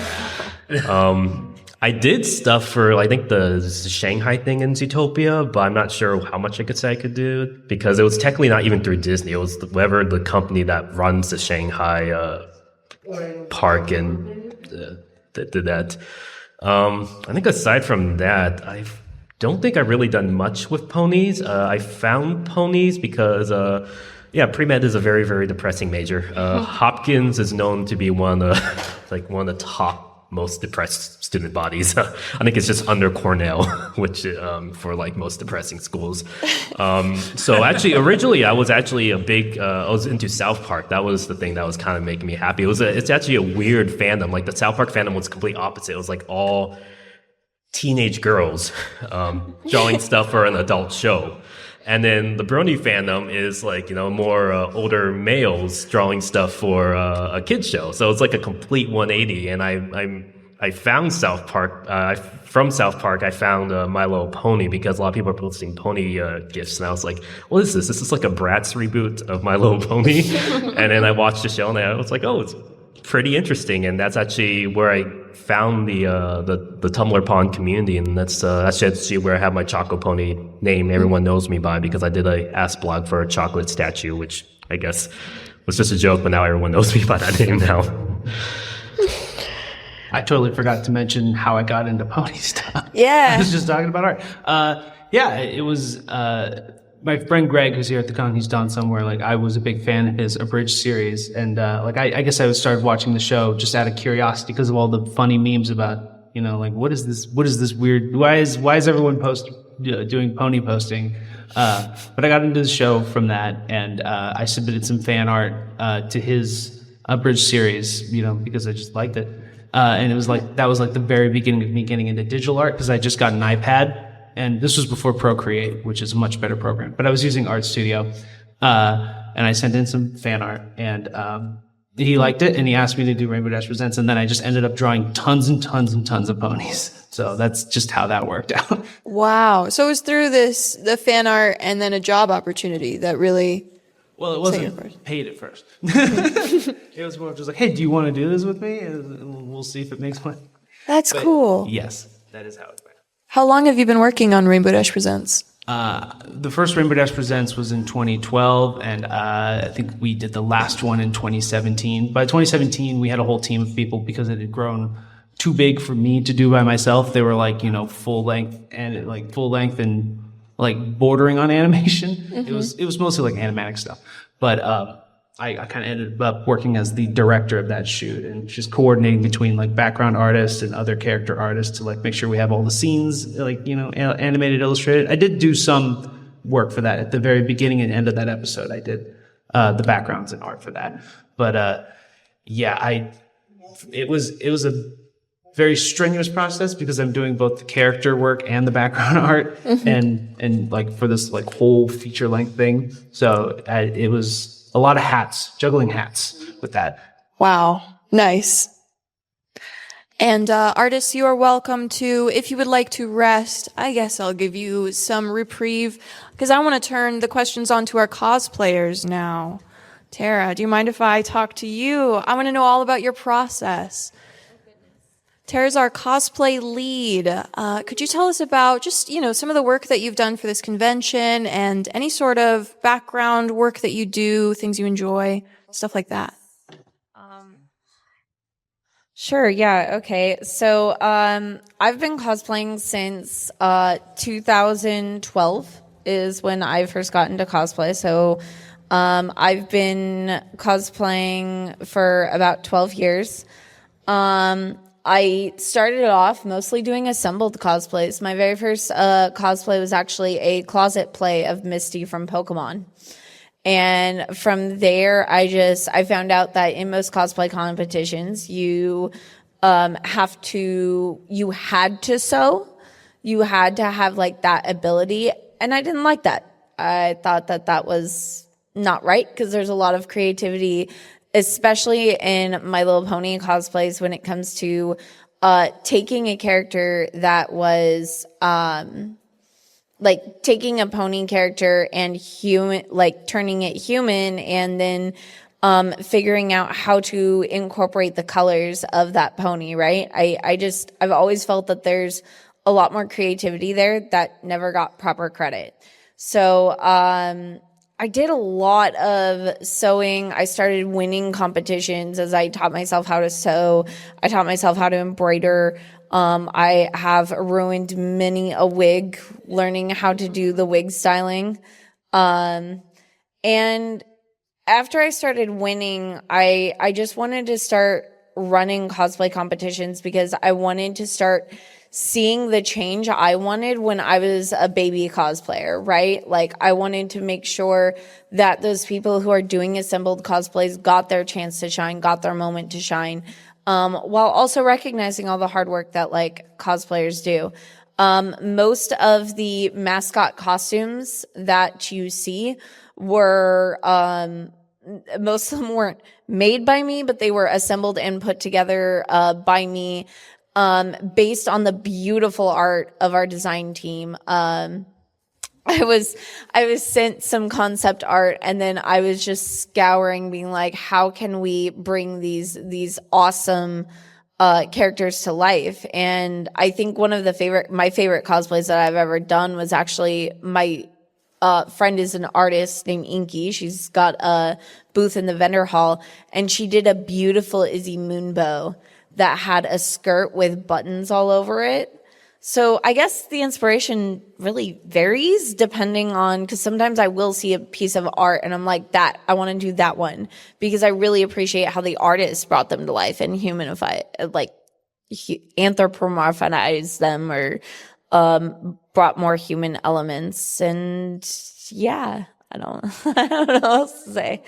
I did stuff for, I think, the Shanghai thing in Zootopia, but I'm not sure how much I could say I could do because it was technically not even through Disney. It was whoever the company that runs the Shanghai park and that did that. I think aside from that, I don't think I've really done much with ponies. I found ponies because, pre-med is a very, very depressing major. Hopkins is known to be one of the top most depressed student bodies. I think it's just under Cornell, which for like most depressing schools. So actually, originally I was actually I was into South Park. That was the thing that was kind of making me happy. It's actually a weird fandom. Like the South Park fandom was complete opposite. It was like all teenage girls drawing stuff for an adult show. And then the Brony fandom is like, more older males drawing stuff for a kid's show. So it's like a complete 180. And I found South Park. From South Park, I found My Little Pony because a lot of people are posting pony gifs. And I was like, what is this? This is like a Bratz reboot of My Little Pony. And then I watched the show and I was like, oh, it's pretty interesting. And that's actually where I found the Tumblr Pond community, and that's actually where I have my Choco Pony name everyone knows me by, because I did a ask blog for a chocolate statue, which I guess was just a joke, but now everyone knows me by that name now. I totally forgot to mention how I got into pony stuff. Yeah. I was just talking about art. It was my friend Greg, who's here at the con, he's done somewhere. Like, I was a big fan of his abridged series, and I guess I started watching the show just out of curiosity because of all the funny memes about, what is this weird? Why is everyone doing pony posting? But I got into the show from that, and I submitted some fan art to his abridged series, because I just liked it. And it was that was the very beginning of me getting into digital art, because I just got an iPad. And this was before Procreate, which is a much better program. But I was using Art Studio, and I sent in some fan art, and he liked it, and he asked me to do Rainbow Dash Presents, and then I just ended up drawing tons and tons and tons of ponies. So that's just how that worked out. Wow. So it was through the fan art and then a job opportunity that really... Well, it wasn't paid at first. It was more just like, hey, do you want to do this with me? And we'll see if it makes money. That's cool. Yes, that is how it went. How long have you been working on Rainbow Dash Presents? The first Rainbow Dash Presents was in 2012, and I think we did the last one in 2017. By 2017, we had a whole team of people because it had grown too big for me to do by myself. They were full length and bordering on animation. Mm-hmm. It was mostly animatic stuff, but I kind of ended up working as the director of that shoot and just coordinating between background artists and other character artists to make sure we have all the scenes animated, illustrated. I did do some work for that at the very beginning and end of that episode. I did the backgrounds and art for that. But it was a very strenuous process because I'm doing both the character work and the background art, mm-hmm. and for this whole feature length thing. So it was a lot of hats, juggling hats with that. Wow. Nice. And artists, you are welcome to, if you would like to rest, I guess I'll give you some reprieve, because I want to turn the questions on to our cosplayers now. Tara, do you mind if I talk to you? I want to know all about your process. Tara's our cosplay lead. Could you tell us about just, some of the work that you've done for this convention and any sort of background work that you do, things you enjoy, stuff like that? Sure, yeah, okay. So I've been cosplaying since 2012 is when I first got into cosplay. So I've been cosplaying for about 12 years. I started off mostly doing assembled cosplays. My very first cosplay was actually a closet play of Misty from Pokemon. And from there, I found out that in most cosplay competitions, you had to sew. You had to have that ability. And I didn't like that. I thought that was not right, because there's a lot of creativity, especially in My Little Pony cosplays, when it comes to taking a character that was taking a pony character and turning it human, and then figuring out how to incorporate the colors of that pony, right? I've always felt that there's a lot more creativity there that never got proper credit. So I did a lot of sewing. I started winning competitions as I taught myself how to sew. I taught myself how to embroider. I have ruined many a wig learning how to do the wig styling. And after I started winning, I just wanted to start running cosplay competitions because I wanted to start seeing the change I wanted when I was a baby cosplayer, right? Like I wanted to make sure that those people who are doing assembled cosplays got their chance to shine, got their moment to shine, while also recognizing all the hard work that like cosplayers do. Most of the mascot costumes that you see were, most of them weren't made by me, but they were assembled and put together by me based on the beautiful art of our design team. I was sent some concept art and then I was just scouring being like, how can we bring these awesome characters to life? And I think one of my favorite cosplays that I've ever done was actually my friend is an artist named Inky. She's got a booth in the vendor hall and she did a beautiful Izzy Moonbow that had a skirt with buttons all over it. So I guess the inspiration really varies depending on, because sometimes I will see a piece of art and I'm like, that, I want to do that one because I really appreciate how the artist brought them to life and anthropomorphized them or brought more human elements. And yeah, I don't know what else to say.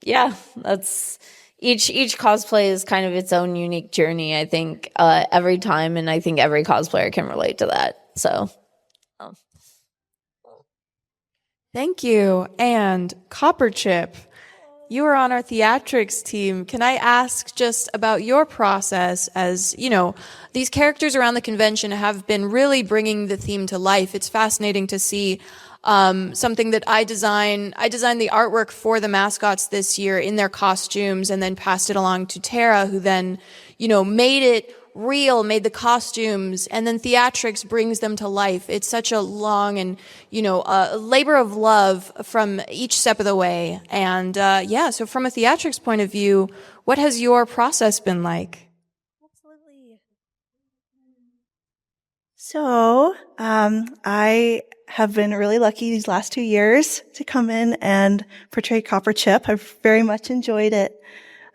Yeah, that's each cosplay is kind of its own unique journey, I think, every time, and I think every cosplayer can relate to that. So Thank you. And Copperchip, you are on our theatrics team. Can I ask just about your process as, these characters around the convention have been really bringing the theme to life. It's fascinating to see something that I designed the artwork for the mascots this year in their costumes and then passed it along to Tara, who then, made it real, made the costumes, and then theatrics brings them to life. It's such a long and, labor of love from each step of the way. And, so from a theatrics point of view, what has your process been like? So, I have been really lucky these last 2 years to come in and portray Copperchip. I've very much enjoyed it.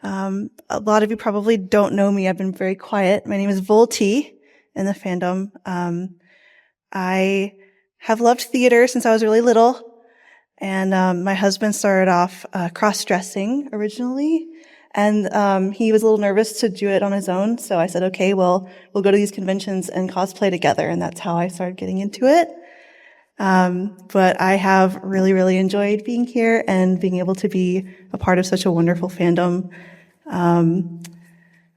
A lot of you probably don't know me. I've been very quiet. My name is Volti in the fandom. I have loved theater since I was really little. And my husband started off cross-dressing originally. And he was a little nervous to do it on his own. So I said, okay, well, we'll go to these conventions and cosplay together. And that's how I started getting into it. But I have really, really enjoyed being here and being able to be a part of such a wonderful fandom.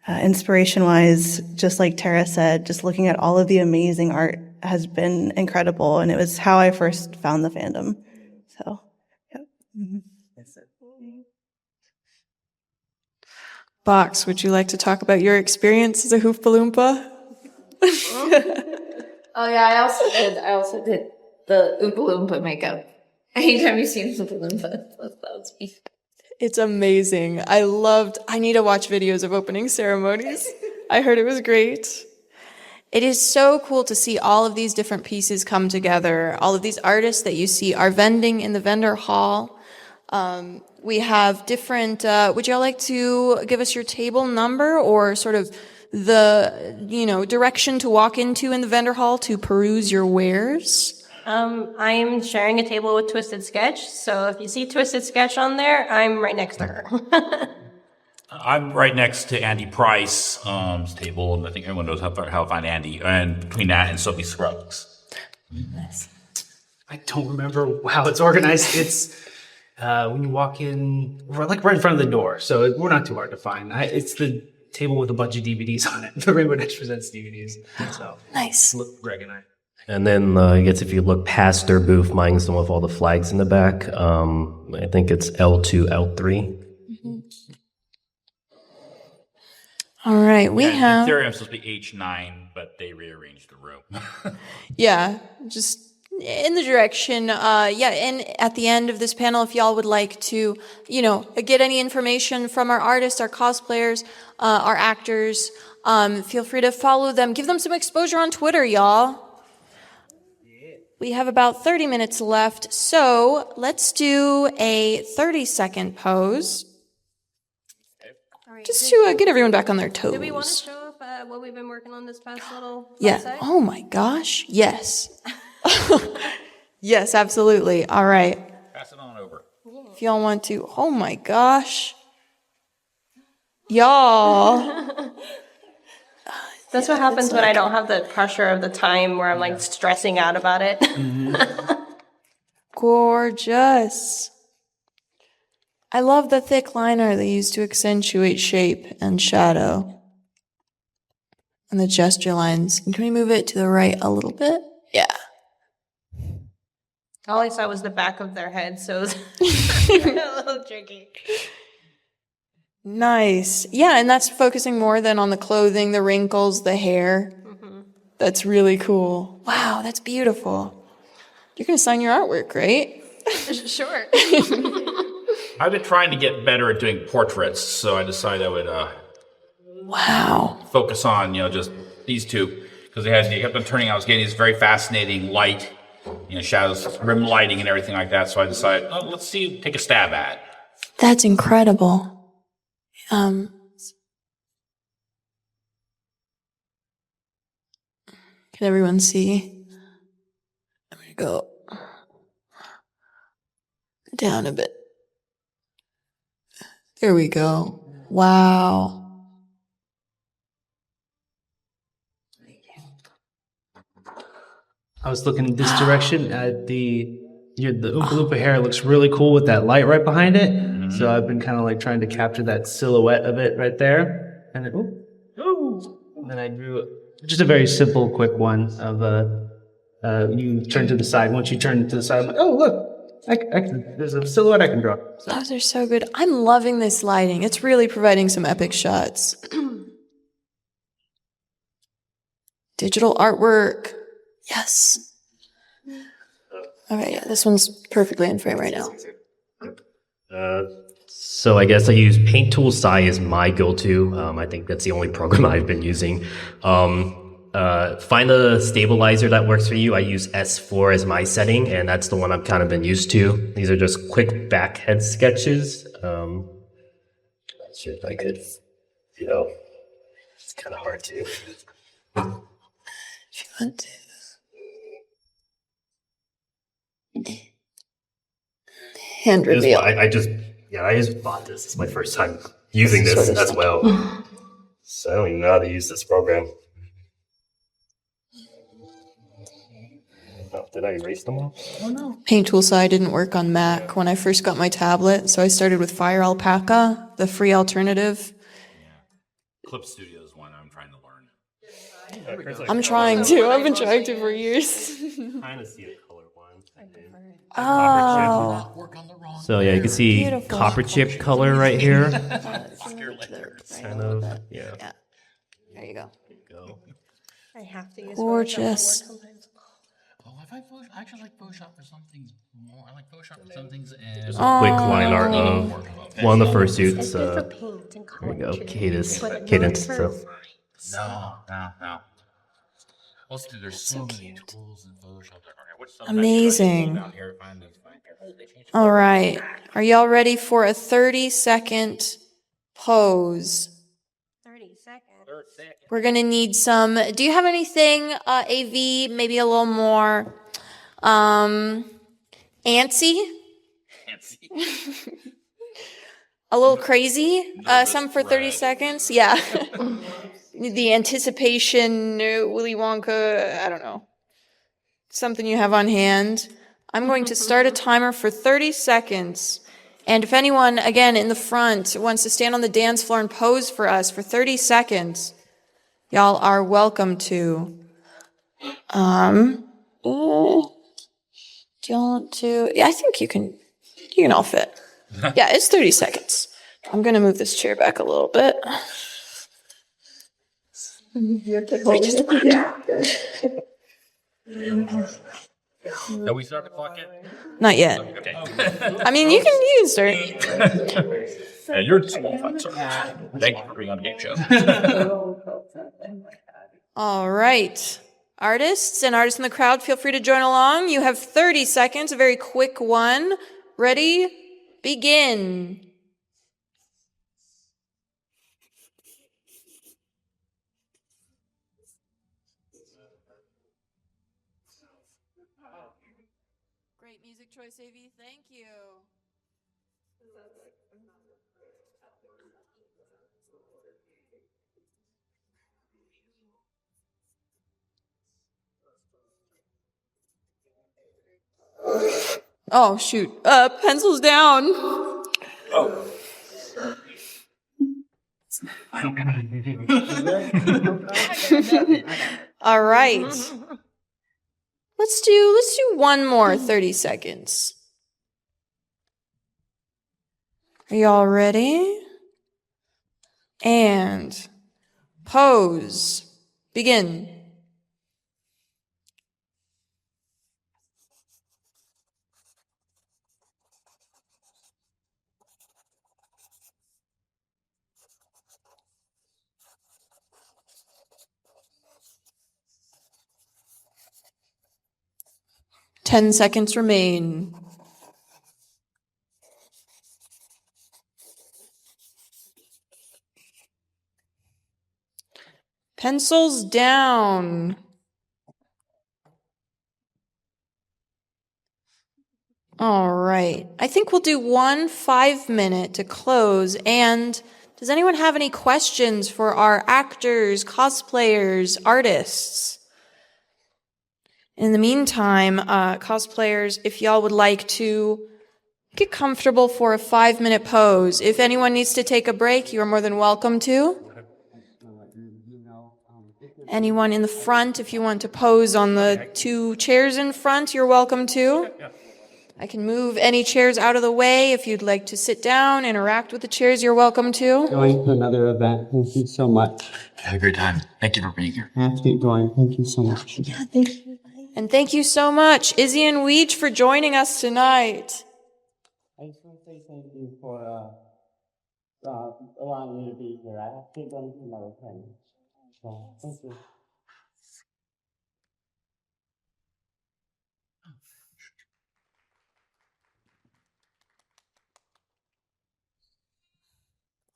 Inspiration-wise, just like Tara said, just looking at all of the amazing art has been incredible. And it was how I first found the fandom. So, yeah. Mm-hmm. Box, would you like to talk about your experience as a Hoofpa Loompa? Oh yeah, I also did the Oompa Loompa makeup. Anytime you see an Oompa Loompa, that was me. It's amazing. I need to watch videos of opening ceremonies. I heard it was great. It is so cool to see all of these different pieces come together. All of these artists that you see are vending in the vendor hall. We have different, would y'all like to give us your table number or sort of the, direction to walk into in the vendor hall to peruse your wares? I am sharing a table with Twisted Sketch, so if you see Twisted Sketch on there, I'm right next to her. I'm right next to Andy Price's table, and I think everyone knows how to find Andy. And between that and Sophie Scruggs. Nice. I don't remember how it's organized. It's when you walk in, like right in front of the door, so we're not too hard to find. It's the table with a bunch of DVDs on it. The Rainbow Dash Presents DVDs. So nice. Greg and I. And then I guess if you look past their booth, mine's the one with all the flags in the back. I think it's L2, L3. Mm-hmm. All right, we have... In theory, I'm supposed to be H9, but they rearranged the room. Yeah, just in the direction. And at the end of this panel, if y'all would like to, get any information from our artists, our cosplayers, our actors, feel free to follow them. Give them some exposure on Twitter, y'all. We have about 30 minutes left, so let's do a 30-second pose. just to get everyone back on their toes. Do we want to show off what we've been working on this past little Yeah. website? Oh my gosh. Yes. Yes, absolutely. All right. Pass it on over. If y'all want to. Oh my gosh. Y'all. That's what happens when I don't have the pressure of the time where I'm like stressing out about it. Gorgeous. I love the thick liner they use to accentuate shape and shadow. And the gesture lines. Can we move it to the right a little bit? Yeah. All I saw was the back of their head, so it was a little tricky. Nice. Yeah, and that's focusing more than on the clothing, the wrinkles, the hair. That's really cool. Wow, that's beautiful. You're going to sign your artwork, right? Sure. I've been trying to get better at doing portraits, so I decided I would Wow. focus on, just these two, because they kept on turning out. I was getting these very fascinating light, shadows, rim lighting, and everything like that. So I decided, let's take a stab at it. That's incredible. Can everyone see? I'm going to go down a bit. There we go. Wow. I was looking in this direction at the Oompa Loompa hair looks really cool with that light right behind it. So I've been kind of like trying to capture that silhouette of it right there. And then, and then I drew just a very simple, quick one of you turn to the side. Once you turn to the side, I'm like, oh, look, there's a silhouette I can draw. So. Those are so good. I'm loving this lighting. It's really providing some epic shots. Digital artwork. Yes. Okay, yeah, this one's perfectly in frame right now. So I guess I use Paint Tool Sai as my go-to. I think that's the only program I've been using. Find a stabilizer that works for you. I use S4 as my setting, and that's the one I've kind of been used to. These are just quick backhead sketches. Not sure if I could, it's kind of hard to. If you want to. Hand reveal. I just bought this. It's my first time using this as well. So I don't even know how to use this program. Oh, did I erase them all? Oh no. Paint Tool Sai didn't work on Mac when I first got my tablet, so I started with Fire Alpaca, the free alternative. Clip Studio is one I'm trying to learn. I'm trying to. I've been trying to for years. Trying to see the color one. Oh. So yeah, you can see Beautiful. copper chip color right here. Kind of, yeah. There you go. I have to use Gorgeous. Oh, I actually like Photoshop for some things more. I like Photoshop for some things. And There's a quick line art of one of the fursuits. There you go, cadence. So. No. Also, there's so many tools in Photoshop. Amazing. All right. Are y'all ready for a 30-second pose? 30 seconds. We're going to need some. Do you have anything, AV, maybe a little more antsy? A little crazy? Some for 30 seconds? Yeah. The anticipation, Willy Wonka, I don't know. Something you have on hand. I'm going to start a timer for 30 seconds. And if anyone, again, in the front wants to stand on the dance floor and pose for us for 30 seconds, y'all are welcome to. Do you want to? Yeah, I think you can all fit. Yeah, it's 30 seconds. I'm going to move this chair back a little bit. Have we started the clock yet? Not yet. Okay. I mean, you can start. Yeah, you're too fun, sir. Thank you for being on the game show. All right. Artists and artists in the crowd, feel free to join along. You have 30 seconds, a very quick one. Ready? Begin. choice, AV. Thank you. Oh, shoot. Pencils down. Oh. All right. Let's do one more 30 seconds. Are y'all ready? And pose. Begin. Ten seconds remain. Pencils down. All right. I think we'll do 1 5-minute to close. And does anyone have any questions for our actors, cosplayers, artists? In the meantime, cosplayers, if y'all would like to get comfortable for a 5-minute pose. If anyone needs to take a break, you are more than welcome to. Anyone in the front, if you want to pose on the 2 chairs in front, you're welcome to. I can move any chairs out of the way. If you'd like to sit down, interact with the chairs, you're welcome to. Going to another event. Thank you so much. Had a great time. Thank you for being here. I have to keep going. Thank you so much. Yeah, thank you. And thank you so much, Izzy and Weech, for joining us tonight. I just want to say thank you for allowing me to be here. I have to keep going to another thing. So, thank you.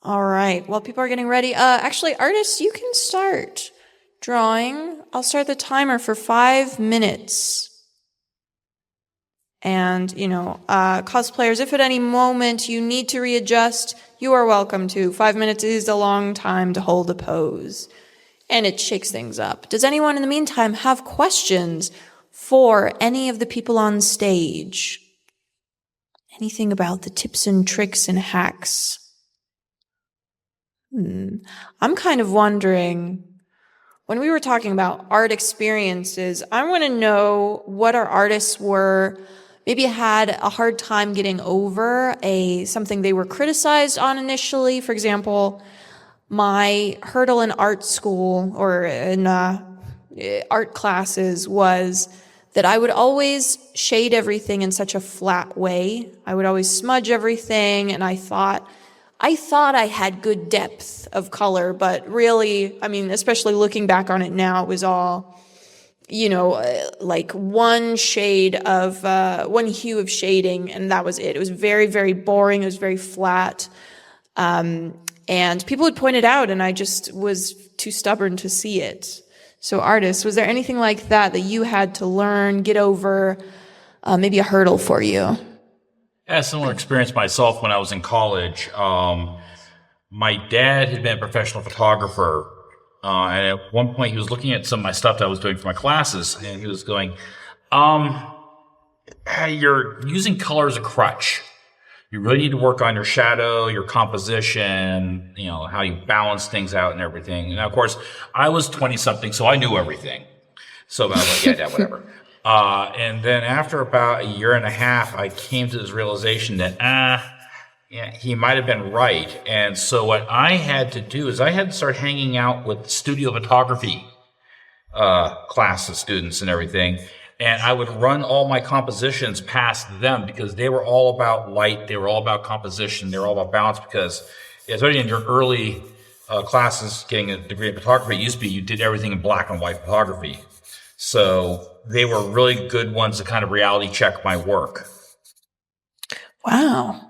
All right. While people are getting ready, actually, artists, you can start drawing. I'll start the timer for 5 minutes. And, cosplayers, if at any moment you need to readjust, you are welcome to. 5 minutes is a long time to hold a pose. And it shakes things up. Does anyone in the meantime have questions for any of the people on stage? Anything about the tips and tricks and hacks? I'm kind of wondering, when we were talking about art experiences, I want to know what our artists maybe had a hard time getting over something they were criticized on initially. For example, my hurdle in art school or in art classes was that I would always shade everything in such a flat way. I would always smudge everything, and I thought I had good depth of color, but really, especially looking back on it now, it was all, like one shade of, one hue of shading, and that was it. It was very, very boring. It was very flat. And people would point it out, and I just was too stubborn to see it. So artists, was there anything like that you had to learn, get over, maybe a hurdle for you? I had a similar experience myself when I was in college. My dad had been a professional photographer, and at one point he was looking at some of my stuff that I was doing for my classes, and he was going, hey, you're using color as a crutch. You really need to work on your shadow, your composition, how you balance things out and everything. And of course, I was 20-something, so I knew everything. So I was like, yeah, whatever. And then after about a year and a half, I came to this realization that, he might have been right. And so what I had to do is I had to start hanging out with studio photography classes, students and everything. And I would run all my compositions past them because they were all about light. They were all about composition. They were all about balance because, especially in your early classes getting a degree in photography, it used to be you did everything in black and white photography. So they were really good ones to kind of reality check my work. Wow.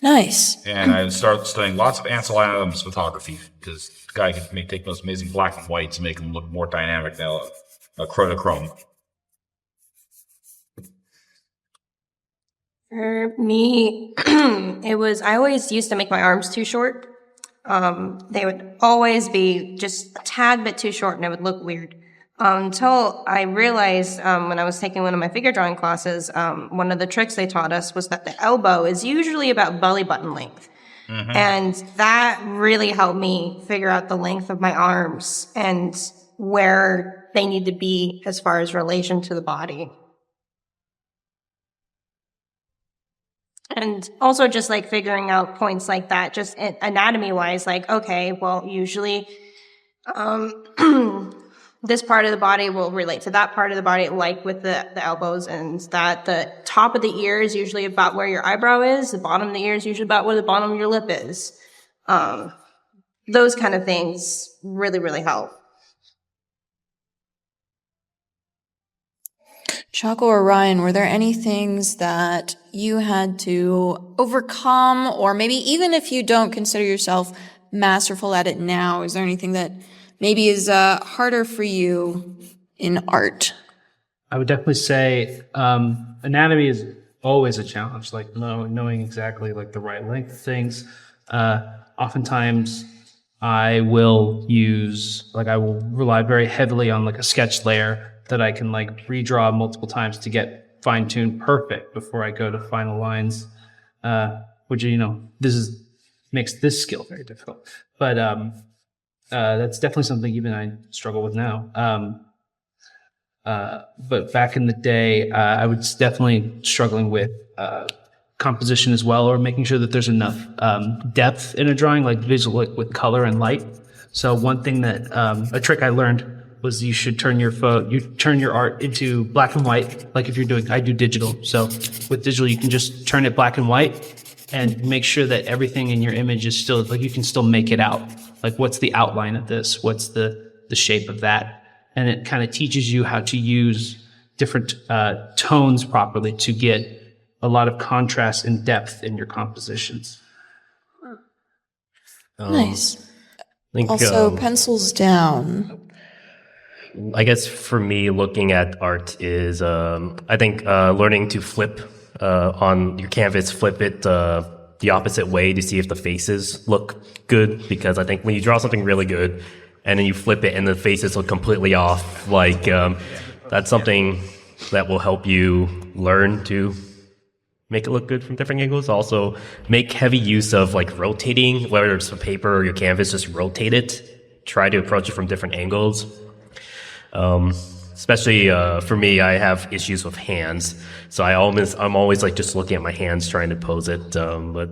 Nice. And I started studying lots of Ansel Adams photography because the guy could take those amazing black and whites and make them look more dynamic than a Kodachrome. For me, I always used to make my arms too short. They would always be just a tad bit too short and it would look weird. Until I realized when I was taking one of my figure drawing classes, one of the tricks they taught us was that the elbow is usually about belly button length. And that really helped me figure out the length of my arms and where they need to be as far as relation to the body. And also just like figuring out points like that, just anatomy wise, like, okay, well, usually, this part of the body will relate to that part of the body, like with the elbows, and that the top of the ear is usually about where your eyebrow is, the bottom of the ear is usually about where the bottom of your lip is. Those kind of things really, really help. Chaco or Ryan, were there any things that you had to overcome, or maybe even if you don't consider yourself masterful at it now, is there anything that maybe is harder for you in art? I would definitely say anatomy is always a challenge, like knowing exactly like the right length of things. Oftentimes I will rely very heavily on like a sketch layer that I can like redraw multiple times to get fine-tuned perfect before I go to final lines, which, makes this skill very difficult. But that's definitely something even I struggle with now. But back in the day, I was definitely struggling with composition as well, or making sure that there's enough depth in a drawing, like visual, with color and light. So one thing that a trick I learned was you should turn your art into black and white. Like if I do digital. So with digital, you can just turn it black and white and make sure that everything in your image is still, like you can still make it out. Like what's the outline of this? What's the shape of that? And it kind of teaches you how to use different tones properly to get a lot of contrast and depth in your compositions. Nice. Also, pencils down. I guess for me, looking at art is, I think, learning to flip on your canvas, flip it the opposite way to see if the faces look good. Because I think when you draw something really good and then you flip it and the faces look completely off, that's something that will help you learn to make it look good from different angles. Also, make heavy use of rotating, whether it's a paper or your canvas, just rotate it. Try to approach it from different angles. Especially for me, I have issues with hands, so I'm always just looking at my hands trying to pose it. But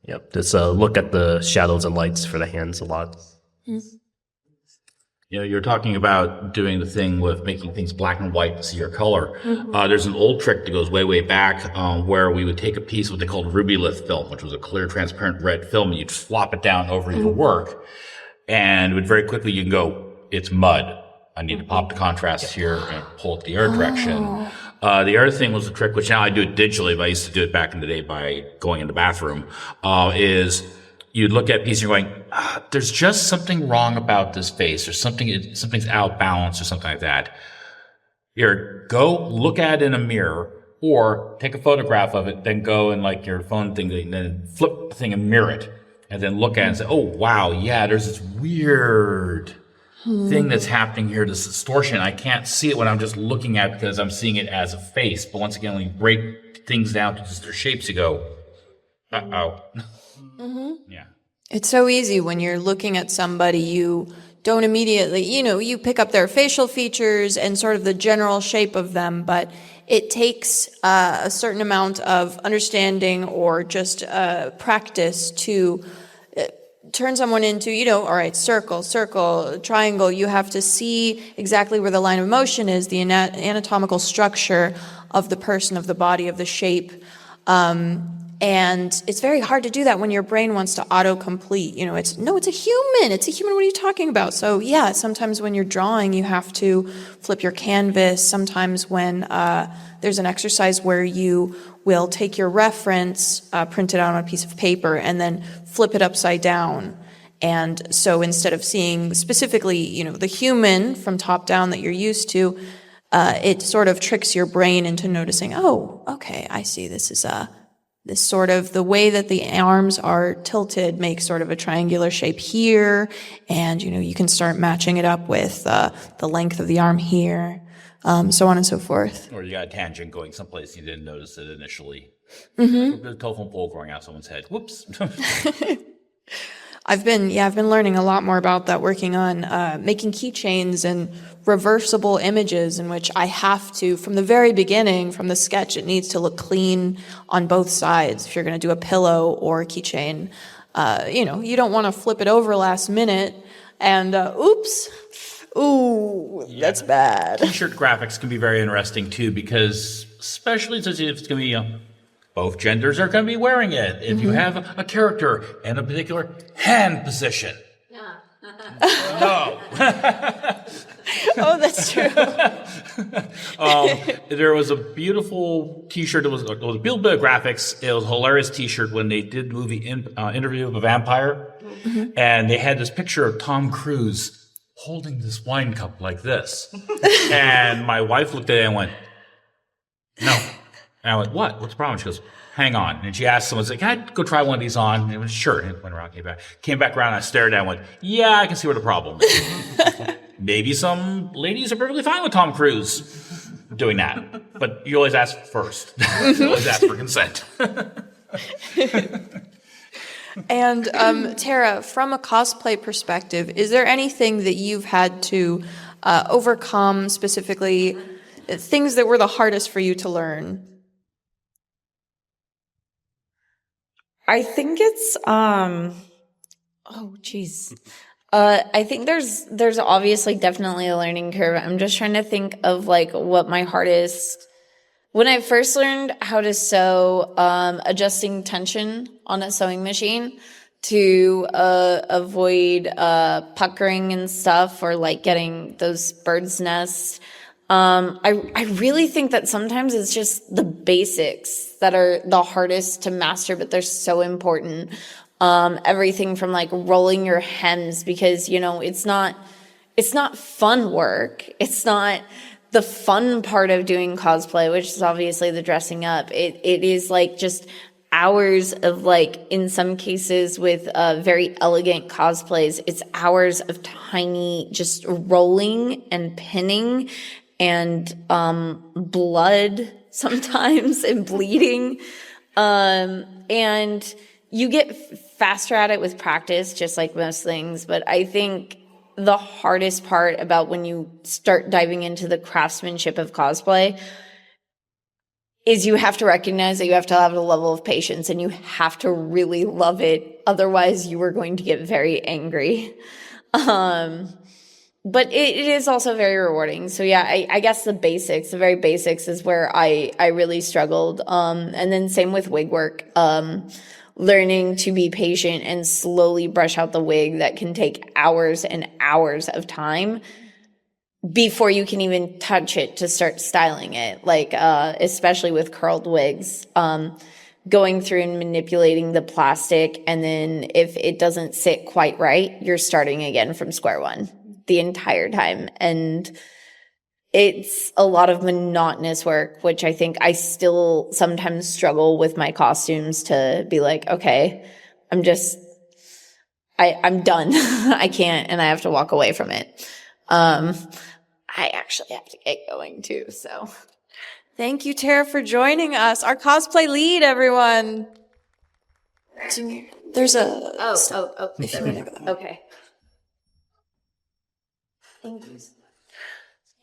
yeah, just look at the shadows and lights for the hands a lot. You're talking about doing the thing with making things black and white to see your color. There's an old trick that goes way, way back where we would take a piece of what they called ruby lith film, which was a clear, transparent red film, and you'd flop it down over your work, and it would very quickly you can go, it's mud. I need to pop the contrast here and pull it the other direction. The other thing was a trick, which now I do it digitally, but I used to do it back in the day by going in the bathroom, is you'd look at a piece and you're going, there's just something wrong about this face, or something's out of balance or something like that. Here, go look at it in a mirror, or take a photograph of it, then go and your phone thing, then flip the thing and mirror it, and then look at it and say, oh wow, yeah, there's this weird thing that's happening here, this distortion. I can't see it when I'm just looking at it because I'm seeing it as a face. But once again, when you break things down to just their shapes, you go, uh-oh. Yeah. It's so easy when you're looking at somebody, you don't immediately, you pick up their facial features and sort of the general shape of them, but it takes a certain amount of understanding or just practice to turn someone into, all right, circle, triangle. You have to see exactly where the line of motion is, the anatomical structure of the person, of the body, of the shape. And it's very hard to do that when your brain wants to autocomplete. It's a human. It's a human. What are you talking about? So yeah, sometimes when you're drawing, you have to flip your canvas. Sometimes when there's an exercise where you will take your reference, print it out on a piece of paper, and then flip it upside down. And so instead of seeing specifically, the human from top down that you're used to, it sort of tricks your brain into noticing, oh, okay, I see this is this sort of, the way that the arms are tilted makes sort of a triangular shape here, and, you can start matching it up with the length of the arm here, so on and so forth. Or you got a tangent going someplace you didn't notice it initially. Mm-hmm. There's a telephone pole growing out someone's head. Whoops. I've been learning a lot more about that, working on making keychains and reversible images, in which I have to, from the very beginning, from the sketch, it needs to look clean on both sides. If you're going to do a pillow or a keychain, you don't want to flip it over last minute and oops, ooh, that's bad. T-shirt graphics can be very interesting too, because especially since it's going to be both genders are going to be wearing it. If you have a character in a particular hand position. No. Oh, that's true. There was a beautiful T-shirt. It was a little bit of graphics. It was a hilarious T-shirt when they did the movie Interview with a Vampire. Mm-hmm. And they had this picture of Tom Cruise holding this wine cup like this. And my wife looked at it and went, no. And I went, what? What's the problem? She goes, hang on. And she asked someone, can I go try one of these on? And it was, sure. And it went around, came back around. And I stared at it and went, yeah, I can see where the problem is. Maybe some ladies are perfectly fine with Tom Cruise doing that. But you always ask first. You always ask for consent. And Tara, from a cosplay perspective, is there anything that you've had to overcome, specifically things that were the hardest for you to learn? I think it's I think there's obviously definitely a learning curve. I'm just trying to think of like what my hardest, when I first learned how to sew, adjusting tension on a sewing machine to avoid puckering and stuff, or like getting those bird's nests. I really think that sometimes it's just the basics that are the hardest to master, but they're so important. Everything from like rolling your hems, because, it's not fun work. It's not the fun part of doing cosplay, which is obviously the dressing up. It is like just hours of, like, in some cases with very elegant cosplays, it's hours of tiny just rolling and pinning and blood sometimes and bleeding. And you get faster at it with practice, just like most things. But I think the hardest part about when you start diving into the craftsmanship of cosplay is you have to recognize that you have to have a level of patience, and you have to really love it. Otherwise, you are going to get very angry. But it is also very rewarding. So yeah, I guess the very basics is where I really struggled. And then same with wig work, learning to be patient and slowly brush out the wig that can take hours and hours of time before you can even touch it to start styling it. Like, especially with curled wigs, going through and manipulating the plastic. And then if it doesn't sit quite right, you're starting again from square one the entire time. And it's a lot of monotonous work, which I think I still sometimes struggle with my costumes to be like, okay, I'm done. I can't, and I have to walk away from it. I actually have to get going too, so. Thank you, Tara, for joining us. Our cosplay lead, everyone. There's a... Okay.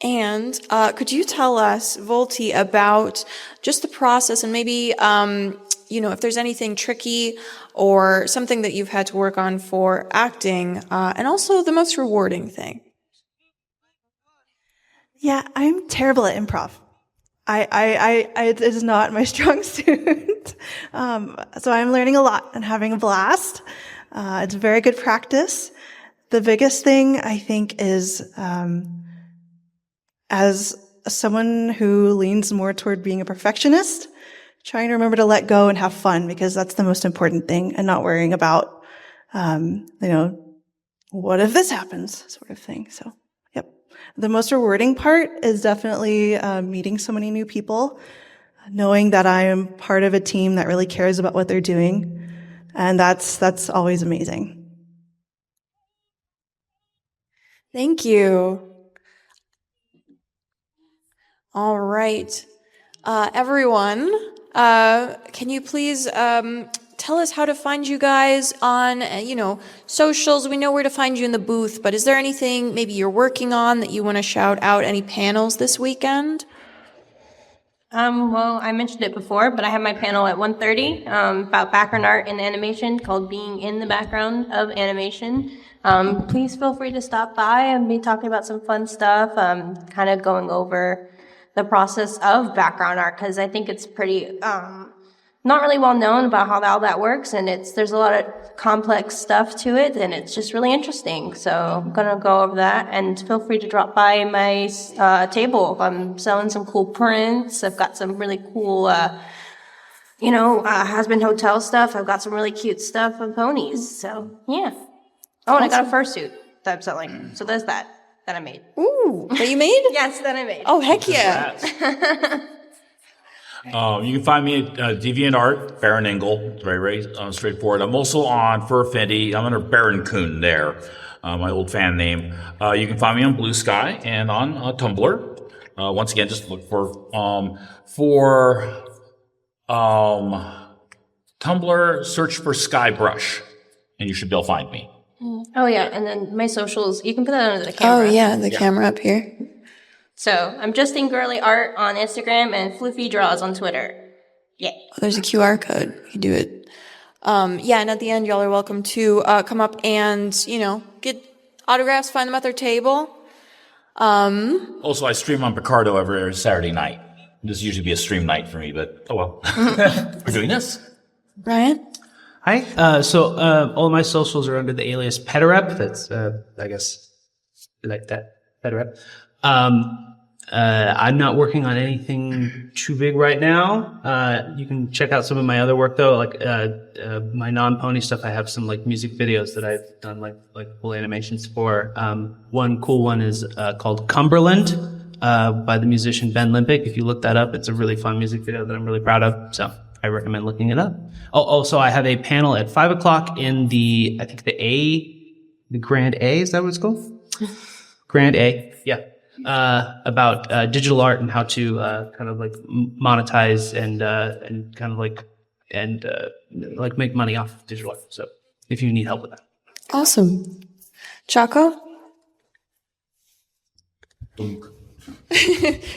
And could you tell us, Volti, about just the process, and maybe, if there's anything tricky or something that you've had to work on for acting, and also the most rewarding thing? Yeah, I'm terrible at improv. It is not my strong suit. So I'm learning a lot and having a blast. It's very good practice. The biggest thing, I think, is, as someone who leans more toward being a perfectionist, trying to remember to let go and have fun, because that's the most important thing, and not worrying about, what if this happens, sort of thing. So, yep. The most rewarding part is definitely meeting so many new people, knowing that I am part of a team that really cares about what they're doing, and that's always amazing. Thank you. All right. Everyone, can you please tell us how to find you guys on, socials? We know where to find you in the booth, but is there anything maybe you're working on that you want to shout out? Any panels this weekend? Well, I mentioned it before, but I have my panel at 1:30 about background art and animation called Being in the Background of Animation. Please feel free to stop by and be talking about some fun stuff, kind of going over the process of background art, because I think it's pretty not really well known about how all that works, and there's a lot of complex stuff to it, and it's just really interesting. So I'm gonna go over that, and feel free to drop by my table. I'm selling some cool prints. I've got some really cool, husband hotel stuff. I've got some really cute stuff on ponies. So yeah. Oh, and I got a fursuit that I'm selling. So there's that I made. Ooh, that you made? Yes, that I made. Oh, heck yeah. You can find me at DeviantArt, Baron Engel. It's very, very straightforward. I'm also on Fur Affinity. I'm under Baron Coon there, my old fan name. You can find me on Blue Sky and on Tumblr. Once again, just look for Tumblr, search for Skybrush, and you should be able to find me. Oh yeah, and then my socials, you can put that under the camera. Oh yeah, the camera up here. So I'm Justine Girly Art on Instagram and Floofy Draws on Twitter. Yeah. Oh, there's a QR code. You can do it. And at the end, y'all are welcome to come up and, get autographs, find them at their table. Also, I stream on Picardo every Saturday night. This usually be a stream night for me, but oh well. We're doing this. Brian? Hi. So all my socials are under the alias Petarep. That's, I guess, like that. Petarep. I'm not working on anything too big right now. You can check out some of my other work though, like my non-pony stuff. I have some like music videos that I've done like full animations for. One cool one is called Cumberland by the musician Ben Limpick. If you look that up, it's a really fun music video that I'm really proud of. So I recommend looking it up. Oh, also I have a panel at 5:00 in the Grand A. Is that what it's called? Grand A. Yeah. About digital art and how to kind of like monetize and kind of like make money off of digital art. So if you need help with that. Awesome. Chaco?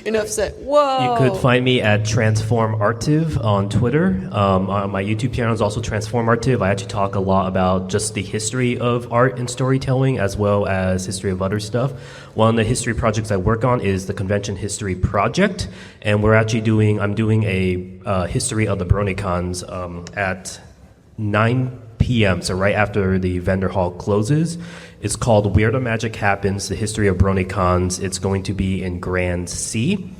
Enough said. Whoa. You could find me at Transform Artiv on Twitter. On my YouTube channel is also Transform Artiv. I actually talk a lot about just the history of art and storytelling, as well as history of other stuff. One of the history projects I work on is the Convention History Project, and I'm doing a history of the BronyCons at 9 p.m., so right after the vendor hall closes. It's called Where the Magic Happens, the History of BronyCons. It's going to be in Grand C.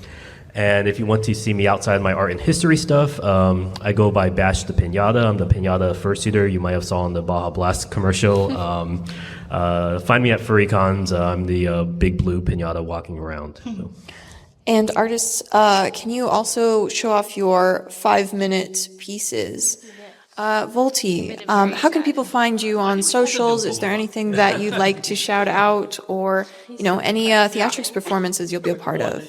And if you want to see me outside my art and history stuff, I go by Bash the Pinata. I'm the Pinata fursuiter you might have saw in the Baja Blast commercial. Find me at FurryCons. I'm the big blue Pinata walking around. So. And artists, can you also show off your 5-minute pieces? Volti, how can people find you on socials? Is there anything that you'd like to shout out, or any theatrics performances you'll be a part of?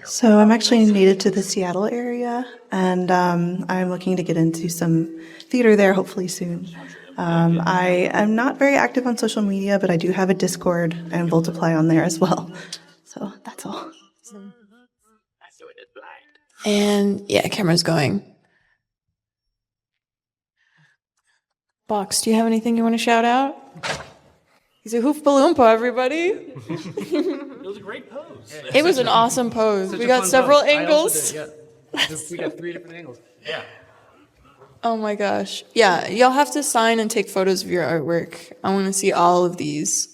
So I'm actually native to the Seattle area, and I'm looking to get into some theater there hopefully soon. I am not very active on social media, but I do have a Discord and Voltiply on there as well. So that's all. And yeah, camera's going. Box, do you have anything you want to shout out? He's a Hoofpa Loompa, everybody. It was a great pose. It was an awesome pose. We got several angles. We got 3 different angles. Yeah. Oh my gosh. Yeah, y'all have to sign and take photos of your artwork. I want to see all of these.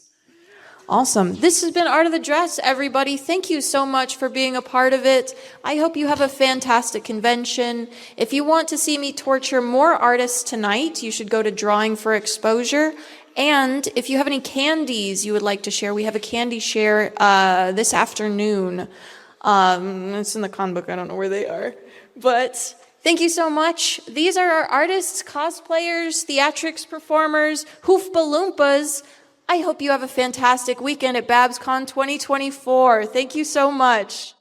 Awesome. This has been Art of the Dress, everybody. Thank you so much for being a part of it. I hope you have a fantastic convention. If you want to see me torture more artists tonight, you should go to Drawing for Exposure. And if you have any candies you would like to share, we have a candy share this afternoon. It's in the con book. I don't know where they are. But thank you so much. These are our artists, cosplayers, theatrics performers, hoofbaloompas. I hope you have a fantastic weekend at BABSCon 2024. Thank you so much.